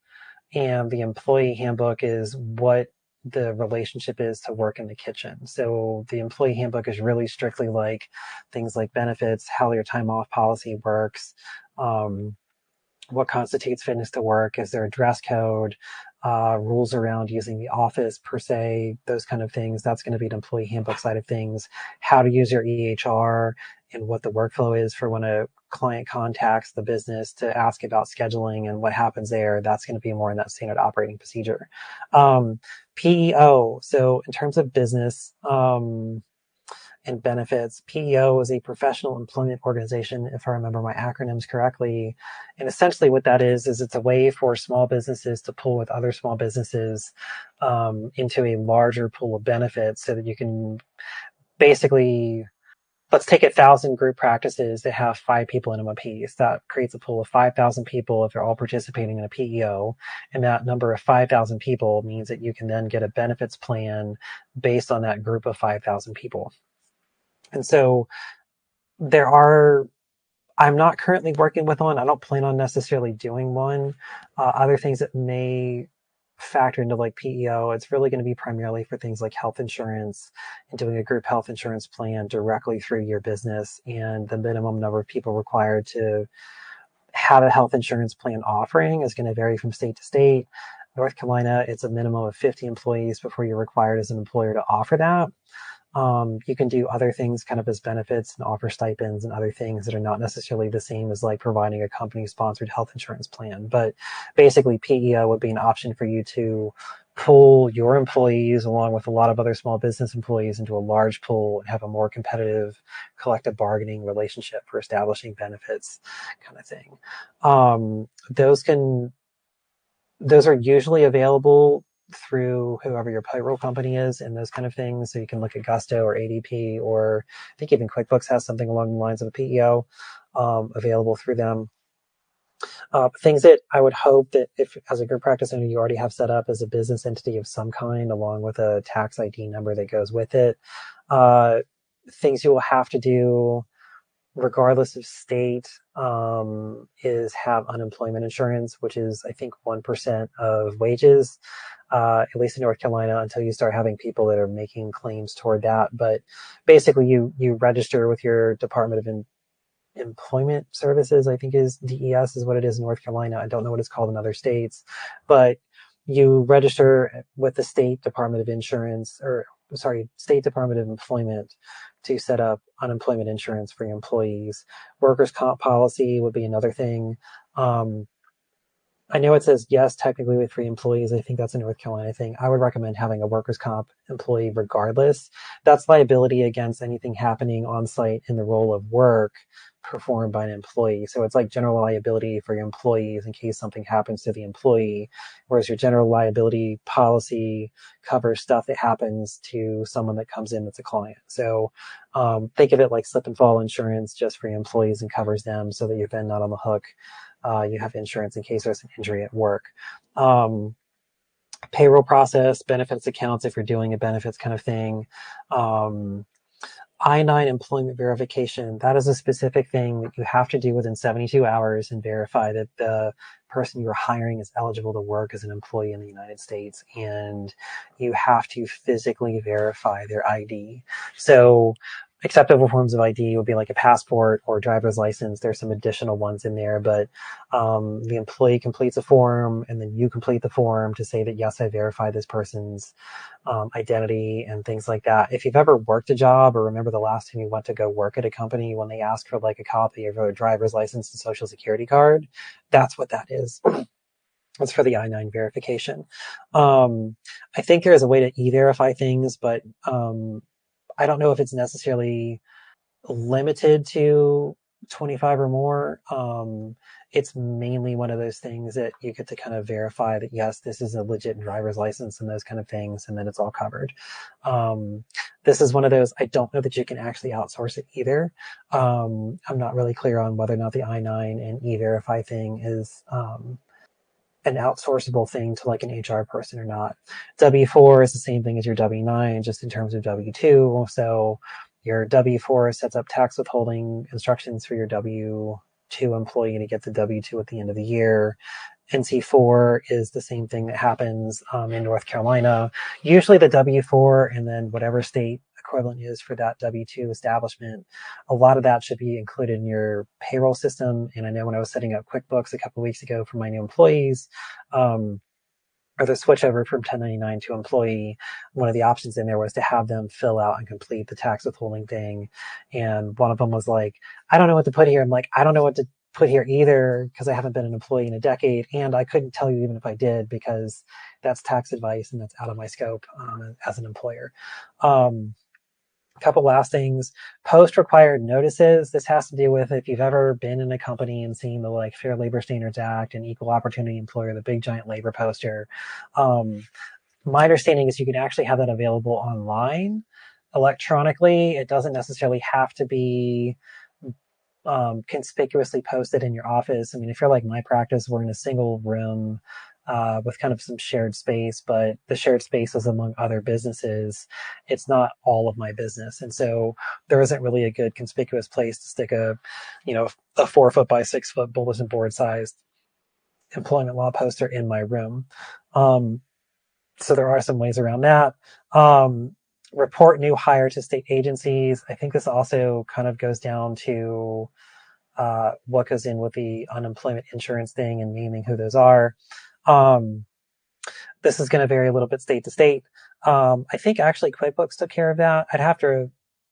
and the employee handbook is what the relationship is to work in the kitchen. So the employee handbook is really strictly like things like benefits, how your time off policy works, what constitutes fitness to work, is there a dress code, rules around using the office per se, those kind of things. That's going to be the employee handbook side of things. How to use your EHR and what the workflow is for when a client contacts the business to ask about scheduling and what happens there. That's going to be more in that standard operating procedure. PEO. So in terms of business, and benefits. PEO is a professional employment organization, if I remember my acronyms correctly. And essentially what that is it's a way for small businesses to pull with other small businesses into a larger pool of benefits, so that you can basically, let's take 1,000 group practices that have 5 people in them a piece. That creates a pool of 5,000 people if they're all participating in a PEO. And that number of 5,000 people means that you can then get a benefits plan based on that group of 5,000 people. And so I'm not currently working with one. I don't plan on necessarily doing one. Other things that may factor into like PEO, it's really going to be primarily for things like health insurance and doing a group health insurance plan directly through your business. And the minimum number of people required to have a health insurance plan offering is going to vary from state to state. North Carolina, it's a minimum of 50 employees before you're required as an employer to offer that. You can do other things kind of as benefits and offer stipends and other things that are not necessarily the same as like providing a company sponsored health insurance plan. But basically PEO would be an option for you to pull your employees along with a lot of other small business employees into a large pool and have a more competitive collective bargaining relationship for establishing benefits kind of thing. Those are usually available through whoever your payroll company is and those kind of things. So you can look at Gusto or ADP, or I think even QuickBooks has something along the lines of a PEO available through them. Things that I would hope that if, as a group practice owner, you already have set up as a business entity of some kind, along with a tax ID number that goes with it. Things you will have to do, regardless of state, is have unemployment insurance, which is, I think, 1% of wages, at least in North Carolina, until you start having people that are making claims toward that. But basically, you register with your Department of Employment Services, I think is DES is what it is in North Carolina. I don't know what it's called in other states, but you register with the State Department of Insurance, or sorry, State Department of Employment, to set up unemployment insurance for your employees. Workers' comp policy would be another thing. I know it says yes, technically with free employees. I think that's a North Carolina thing. I would recommend having a workers' comp employee regardless. That's liability against anything happening on site in the role of work performed by an employee. So it's like general liability for your employees in case something happens to the employee, whereas your general liability policy covers stuff that happens to someone that comes in that's a client. So think of it like slip and fall insurance just for your employees and covers them so that you're then not on the hook. You have insurance in case there's an injury at work. Payroll process, benefits accounts if you're doing a benefits kind of thing. I-9 employment verification, that is a specific thing that you have to do within 72 hours and verify that the person you're hiring is eligible to work as an employee in the United States. And you have to physically verify their ID. So acceptable forms of ID would be like a passport or driver's license. There's some additional ones in there, but the employee completes a form and then you complete the form to say that, yes, I verify this person's identity and things like that. If you've ever worked a job or remember the last time you went to go work at a company when they ask for like a copy of a driver's license and social security card, that's what that is. It's for the I-9 verification. I think there is a way to e-verify things, but I don't know if it's necessarily limited to 25 or more. It's mainly one of those things that you get to kind of verify that, yes, this is a legit driver's license and those kind of things, and then it's all covered. This is one of those, I don't know that you can actually outsource it either. I'm not really clear on whether or not the I-9 and e-verify thing is an outsourceable thing to like an HR person or not. W-4 is the same thing as your W-9, just in terms of W-2. So your W-4 sets up tax withholding instructions for your W-2 employee to get the W-2 at the end of the year. NC4 is the same thing that happens in North Carolina. Usually the W-4 and then whatever state equivalent is for that W-2 establishment, a lot of that should be included in your payroll system. And I know when I was setting up QuickBooks a couple of weeks ago for my new employees, or the switch over from 1099 to employee, one of the options in there was to have them fill out and complete the tax withholding thing. And one of them was like, I don't know what to put here. I'm like, I don't know what to put here either because I haven't been an employee in a decade. And I couldn't tell you even if I did because that's tax advice and that's out of my scope as an employer. Couple last things. Post required notices. This has to do with if you've ever been in a company and seen the like Fair Labor Standards Act and Equal Opportunity Employer, the big giant labor poster. My understanding is you can actually have that available online electronically. It doesn't necessarily have to be conspicuously posted in your office. I mean, if you're like my practice, we're in a single room with kind of some shared space, but the shared space is among other businesses. It's not all of my business. And so there isn't really a good conspicuous place to stick a 4 foot by 6 foot bulletin board sized employment law poster in my room. So there are some ways around that. Report new hire to state agencies. I think this also kind of goes down to what goes in with the unemployment insurance thing and naming who those are. This is going to vary a little bit state to state. I think actually QuickBooks took care of that.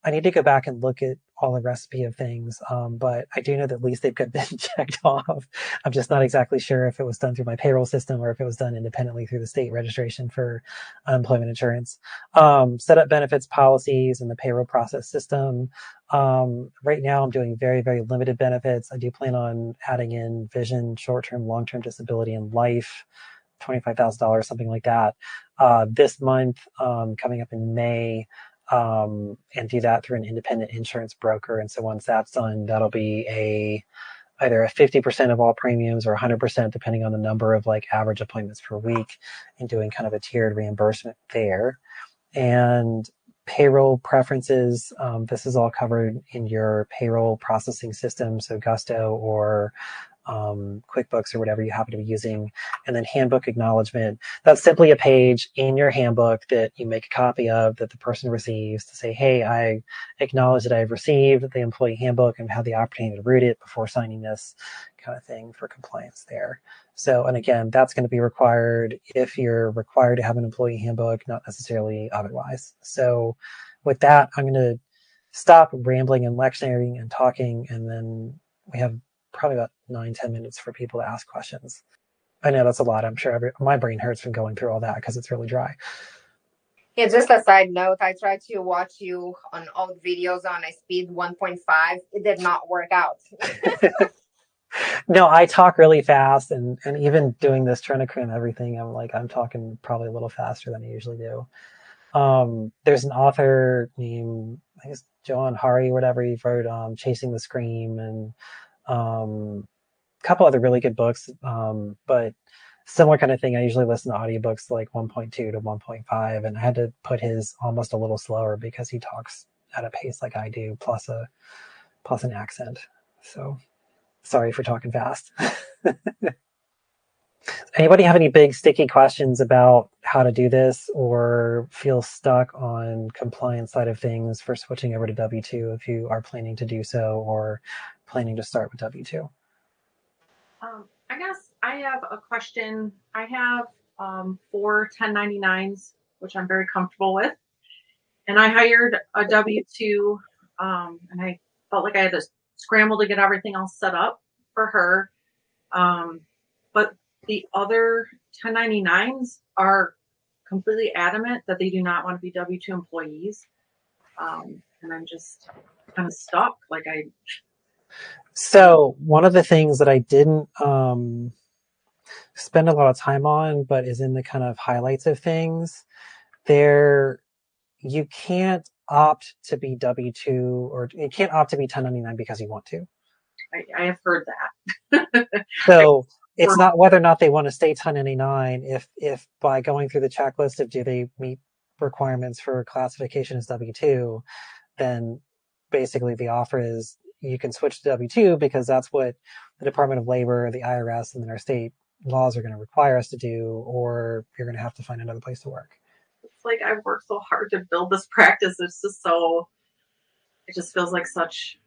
I need to go back and look at all the recipe of things. But I do know that at least they've been checked off. I'm just not exactly sure if it was done through my payroll system or if it was done independently through the state registration for unemployment insurance. Set up benefits policies in the payroll process system. Right now I'm doing very, very limited benefits. I do plan on adding in vision, short-term, long-term disability, and life. $25,000, something like that, this month, coming up in May, and do that through an independent insurance broker. And so once that's done, that'll be either a 50% of all premiums or 100% depending on the number of like average appointments per week, and doing kind of a tiered reimbursement there. And payroll preferences, this is all covered in your payroll processing system, so Gusto or QuickBooks or whatever you happen to be using. And then handbook acknowledgement. That's simply a page in your handbook that you make a copy of that the person receives to say, hey, I acknowledge that I've received the employee handbook and had the opportunity to read it before signing this, kind of thing, for compliance there. So, and again, that's going to be required if you're required to have an employee handbook, not necessarily otherwise. So with that, I'm going to stop rambling and lecturing and talking, and then we have probably about 9-10 minutes for people to ask questions. I know that's a lot. I'm sure my brain hurts from going through all that because it's really dry. Yeah, just a side note, I tried to watch you on old videos on a speed 1.5. It did not work out. No, I talk really fast, and even doing this, trying to cram everything, I'm talking probably a little faster than I usually do. There's an author named, I guess, Johan Hari or whatever. He wrote Chasing the Scream, and a couple other really good books. But similar kind of thing. I usually listen to audiobooks like 1.2 to 1.5, and I had to put his almost a little slower because he talks at a pace like I do, plus an accent. So sorry for talking fast. Anybody have any big sticky questions about how to do this, or feel stuck on compliance side of things for switching over to W-2 if you are planning to do so or planning to start with W-2? I guess I have a question. I have 4 1099s, which I'm very comfortable with. And I hired a W-2, and I felt like I had to scramble to get everything else set up for her. But the other 1099s are completely adamant that they do not want to be W-2 employees. And I'm just kind of stuck. So one of the things that I didn't spend a lot of time on, but is in the kind of highlights of things, you can't opt to be W-2, or you can't opt to be 1099 because you want to. I have heard that. So it's not whether or not they want to stay 1099. If by going through the checklist of do they meet requirements for classification as W-2, then basically the offer is you can switch to W-2 because that's what the Department of Labor, the IRS, and then our state laws are going to require us to do, or you're going to have to find another place to work. It's like I've worked so hard to build this practice. It just feels like such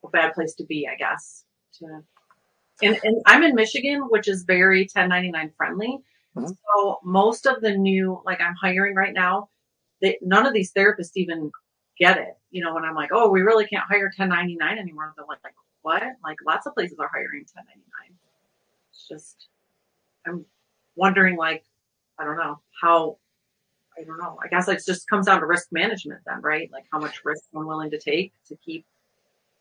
a bad place to be, I guess. And I'm in Michigan, which is very 1099 friendly. Mm-hmm. So most of the new, I'm hiring right now, none of these therapists even get it. When I'm like, oh, we really can't hire 1099 anymore. They're like, what? Lots of places are hiring 1099. It's just, I'm wondering, I don't know how. I don't know. I guess it just comes down to risk management then, right? How much risk I'm willing to take to keep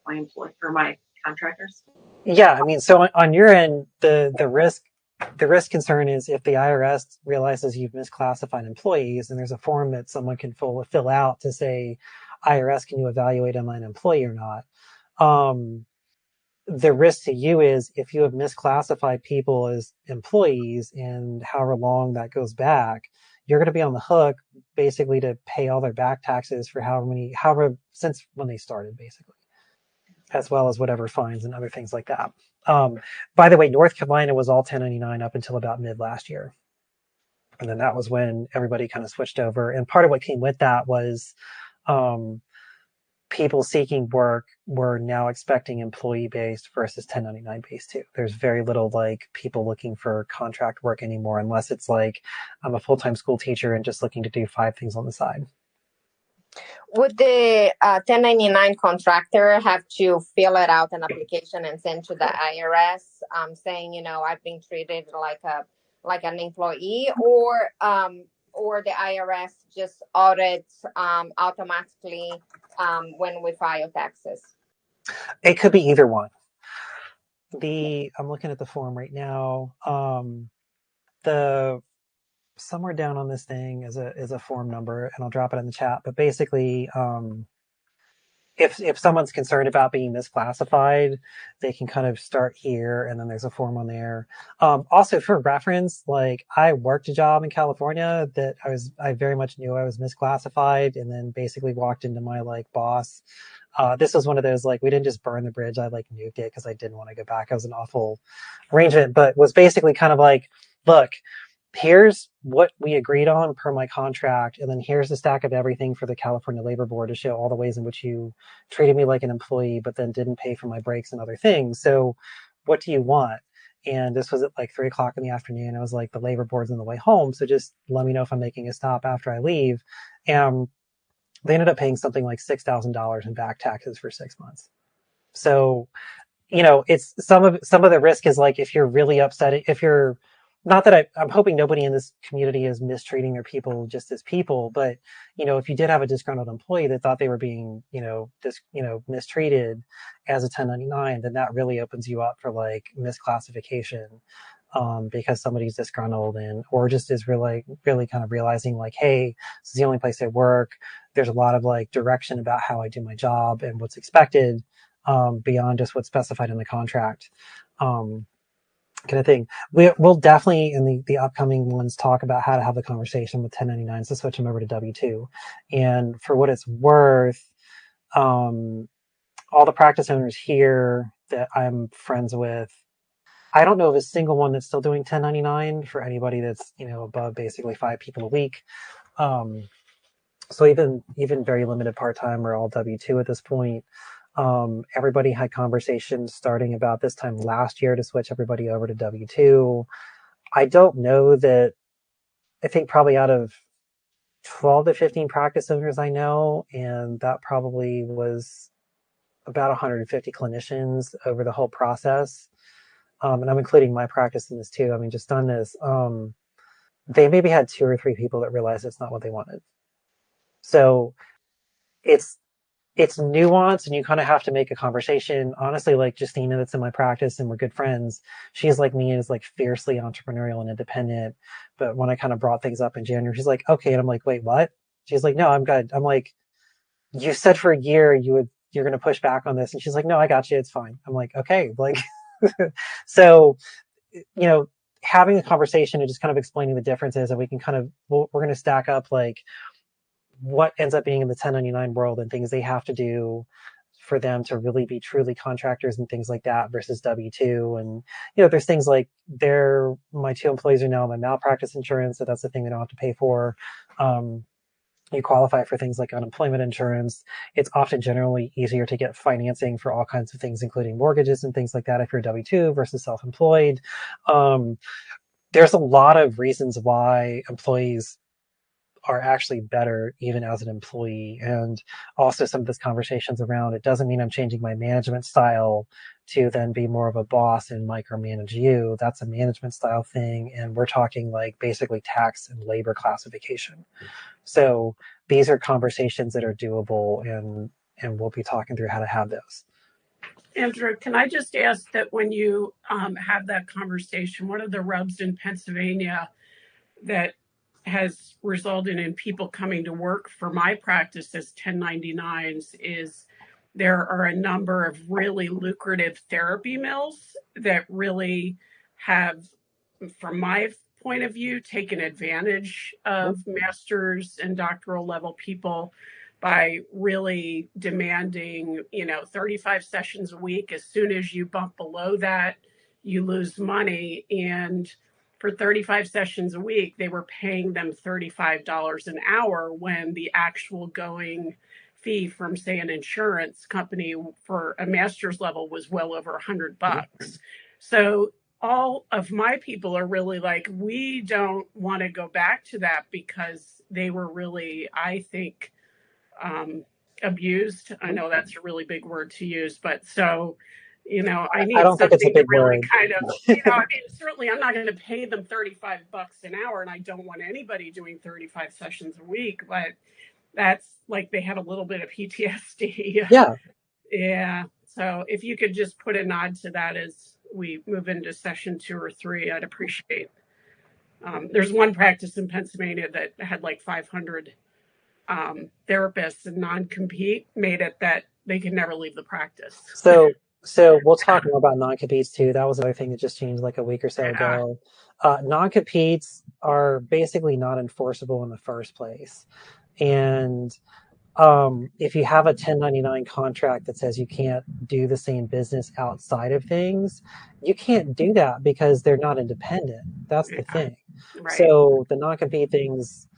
my employee or my contractors. Yeah, I mean, so on your end, the risk concern is if the IRS realizes you've misclassified employees, and there's a form that someone can fill out to say, IRS, can you evaluate am I an employee or not? The risk to you is if you have misclassified people as employees, and however long that goes back, you're going to be on the hook basically to pay all their back taxes for however since when they started, basically, as well as whatever fines and other things like that. By the way, North Carolina was all 1099 up until about mid last year. And then that was when everybody kind of switched over. And part of what came with that was people seeking work were now expecting employee-based versus 1099-based too. There's very little people looking for contract work anymore, unless it's I'm a full-time school teacher and just looking to do 5 things on the side. Would the 1099 contractor have to fill it out an application and send to the IRS saying, I've been treated like an employee, or the IRS just audits automatically when we file taxes? It could be either one. I'm looking at the form right now. Somewhere down on this thing is a form number, and I'll drop it in the chat. But basically, if someone's concerned about being misclassified, they can kind of start here, and then there's a form on there. Also, for reference, like I worked a job in California that I very much knew I was misclassified, and then basically walked into my like boss. This was one of those like we didn't just burn the bridge. I like nuked it because I didn't want to go back. It was an awful arrangement, but was basically kind of like, look, here's what we agreed on per my contract, and then here's the stack of everything for the California Labor Board to show all the ways in which you treated me like an employee, but then didn't pay for my breaks and other things. So what do you want? And this was at like 3 o'clock in the afternoon. I was like, the labor board's on the way home, so just let me know if I'm making a stop after I leave. And they ended up paying something like $6,000 in back taxes for 6 months. So it's some of the risk is like if you're really upset, if you're not that I'm hoping nobody in this community is mistreating their people just as people, but if you did have a disgruntled employee that thought they were being, mistreated as a 1099, then that really opens you up for like misclassification, because somebody's disgruntled or just is really, really kind of realizing like, hey, this is the only place I work. There's a lot of like direction about how I do my job and what's expected, beyond just what's specified in the contract, kind of thing. We'll definitely in the upcoming ones talk about how to have a conversation with 1099s to switch them over to W2. And for what it's worth, all the practice owners here that I'm friends with, I don't know of a single one that's still doing 1099 for anybody that's above basically 5 people a week. So even very limited part-time are all W2 at this point. Everybody had conversations starting about this time last year to switch everybody over to W2. I don't know that, I think probably out of 12 to 15 practice owners I know, and that probably was about 150 clinicians over the whole process. And I'm including my practice in this too. I mean, just done this. They maybe had 2 or 3 people that realized it's not what they wanted. So it's nuanced, and you kind of have to make a conversation. Honestly, like Justina that's in my practice and we're good friends, she's like me, is like fiercely entrepreneurial and independent. But when I kind of brought things up in January, she's like, okay. And I'm like, wait, what? She's like, no, I'm good. I'm like, you said for a year you're going to push back on this. And she's like, no, I got you. It's fine. I'm like, okay. Like, so, having a conversation and just kind of explaining the differences, and we can kind of, we're going to stack up like what ends up being in the 1099 world and things they have to do for them to really be truly contractors and things like that versus W2. And, there's things like my 2 employees are now on my malpractice insurance. So that's the thing they don't have to pay for. You qualify for things like unemployment insurance. It's often generally easier to get financing for all kinds of things, including mortgages and things like that, if you're W2 versus self-employed. There's a lot of reasons why employees are actually better even as an employee. And also some of this conversations around, it doesn't mean I'm changing my management style to then be more of a boss and micromanage you. That's a management style thing. And we're talking like basically tax and labor classification. So these are conversations that are doable, and we'll be talking through how to have those. Andrew, can I just ask that when you have that conversation, one of the rubs in Pennsylvania that has resulted in people coming to work for my practice as 1099s is there are a number of really lucrative therapy mills that really have, from my point of view, taken advantage of master's and doctoral level people by really demanding, 35 sessions a week. As soon as you bump below that, you lose money. And for 35 sessions a week, they were paying them $35 an hour when the actual going fee from, say, an insurance company for a master's level was well over $100. So all of my people are really like, we don't want to go back to that because they were really, I think, abused. I know that's a really big word to use, but so, I need don't think it's a something to big really word. kind of, I mean, certainly I'm not going to pay them $35 an hour, and I don't want anybody doing 35 sessions a week, but that's like they had a little bit of PTSD. Yeah. Yeah. So if you could just put a nod to that as we move into session 2 or 3, I'd appreciate. There's one practice in Pennsylvania that had like 500 therapists, and non-compete made it that they can never leave the practice. So we'll talk more about non-competes too. That was another thing that just changed like a week or so ago. Non-competes are basically not enforceable in the first place. And if you have a 1099 contract that says you can't do the same business outside of things, you can't do that because they're not independent. That's the thing. Right. So the non-compete thing's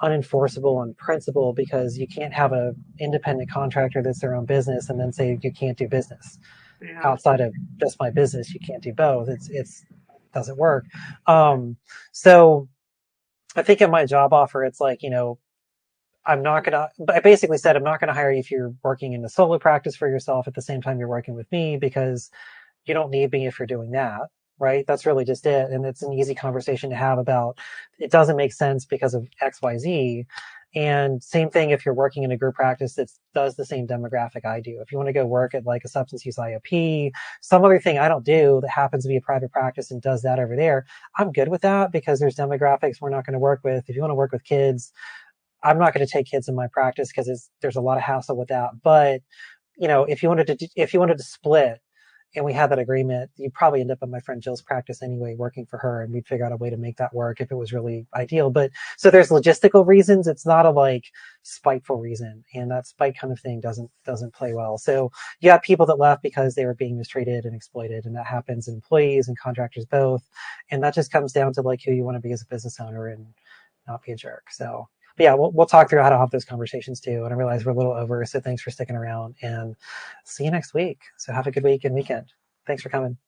unenforceable in principle because you can't have a independent contractor that's their own business and then say you can't do business outside of just my business. You can't do both. It's doesn't work. So I think in my job offer, it's like, I basically said, I'm not going to hire you if you're working in a solo practice for yourself at the same time you're working with me, because you don't need me if you're doing that. Right. That's really just it. And it's an easy conversation to have about, it doesn't make sense because of X, Y, Z. And same thing if you're working in a group practice that does the same demographic I do. If you want to go work at like a substance use IOP, some other thing I don't do that happens to be a private practice and does that over there, I'm good with that because there's demographics we're not going to work with. If you want to work with kids, I'm not going to take kids in my practice because there's a lot of hassle with that. But, if you wanted to split and we had that agreement, you'd probably end up at my friend Jill's practice anyway, working for her, and we'd figure out a way to make that work if it was really ideal. But so there's logistical reasons. It's not a like spiteful reason. And that spite kind of thing doesn't play well. So you have people that left because they were being mistreated and exploited. And that happens in employees and contractors both. And that just comes down to like who you want to be as a business owner and not be a jerk. So, but yeah, we'll talk through how to have those conversations too. And I realize we're a little over, so thanks for sticking around, and see you next week. So have a good week and weekend. Thanks for coming.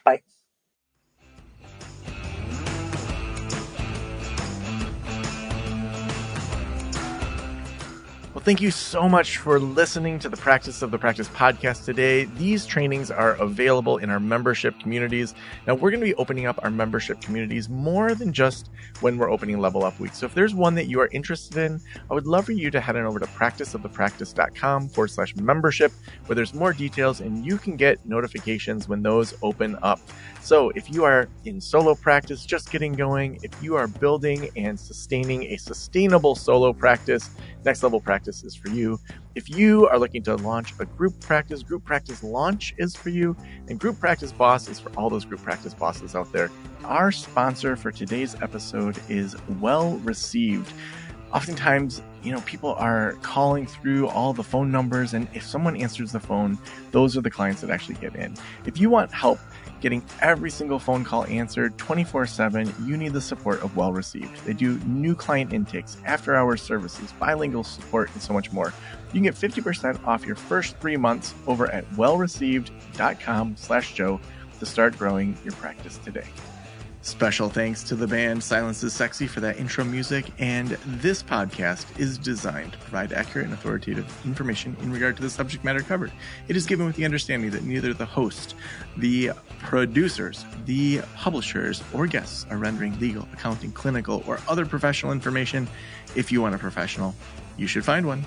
Bye. Well, thank you so much for listening to the Practice of the Practice podcast today. These trainings are available in our membership communities. Now, we're going to be opening up our membership communities more than just when we're opening Level Up Week. So if there's one that you are interested in, I would love for you to head on over to practiceofthepractice.com/membership, where there's more details and you can get notifications when those open up. So if you are in solo practice, just getting going, if you are building and sustaining a sustainable solo practice, Next Level Practice is for you. If you are looking to launch a group practice launch is for you. And Group Practice Boss is for all those group practice bosses out there. Our sponsor for today's episode is Well Received. Oftentimes, people are calling through all the phone numbers, and if someone answers the phone, those are the clients that actually get in. If you want help getting every single phone call answered 24/7, you need the support of Well Received. They do new client intakes, after-hours services, bilingual support, and so much more. You can get 50% off your first 3 months over at wellreceived.com/Joe to start growing your practice today. Special thanks to the band Silence is Sexy for that intro music, and this podcast is designed to provide accurate and authoritative information in regard to the subject matter covered. It is given with the understanding that neither the host, the producers, the publishers, or guests are rendering legal, accounting, clinical, or other professional information. If you want a professional, you should find one.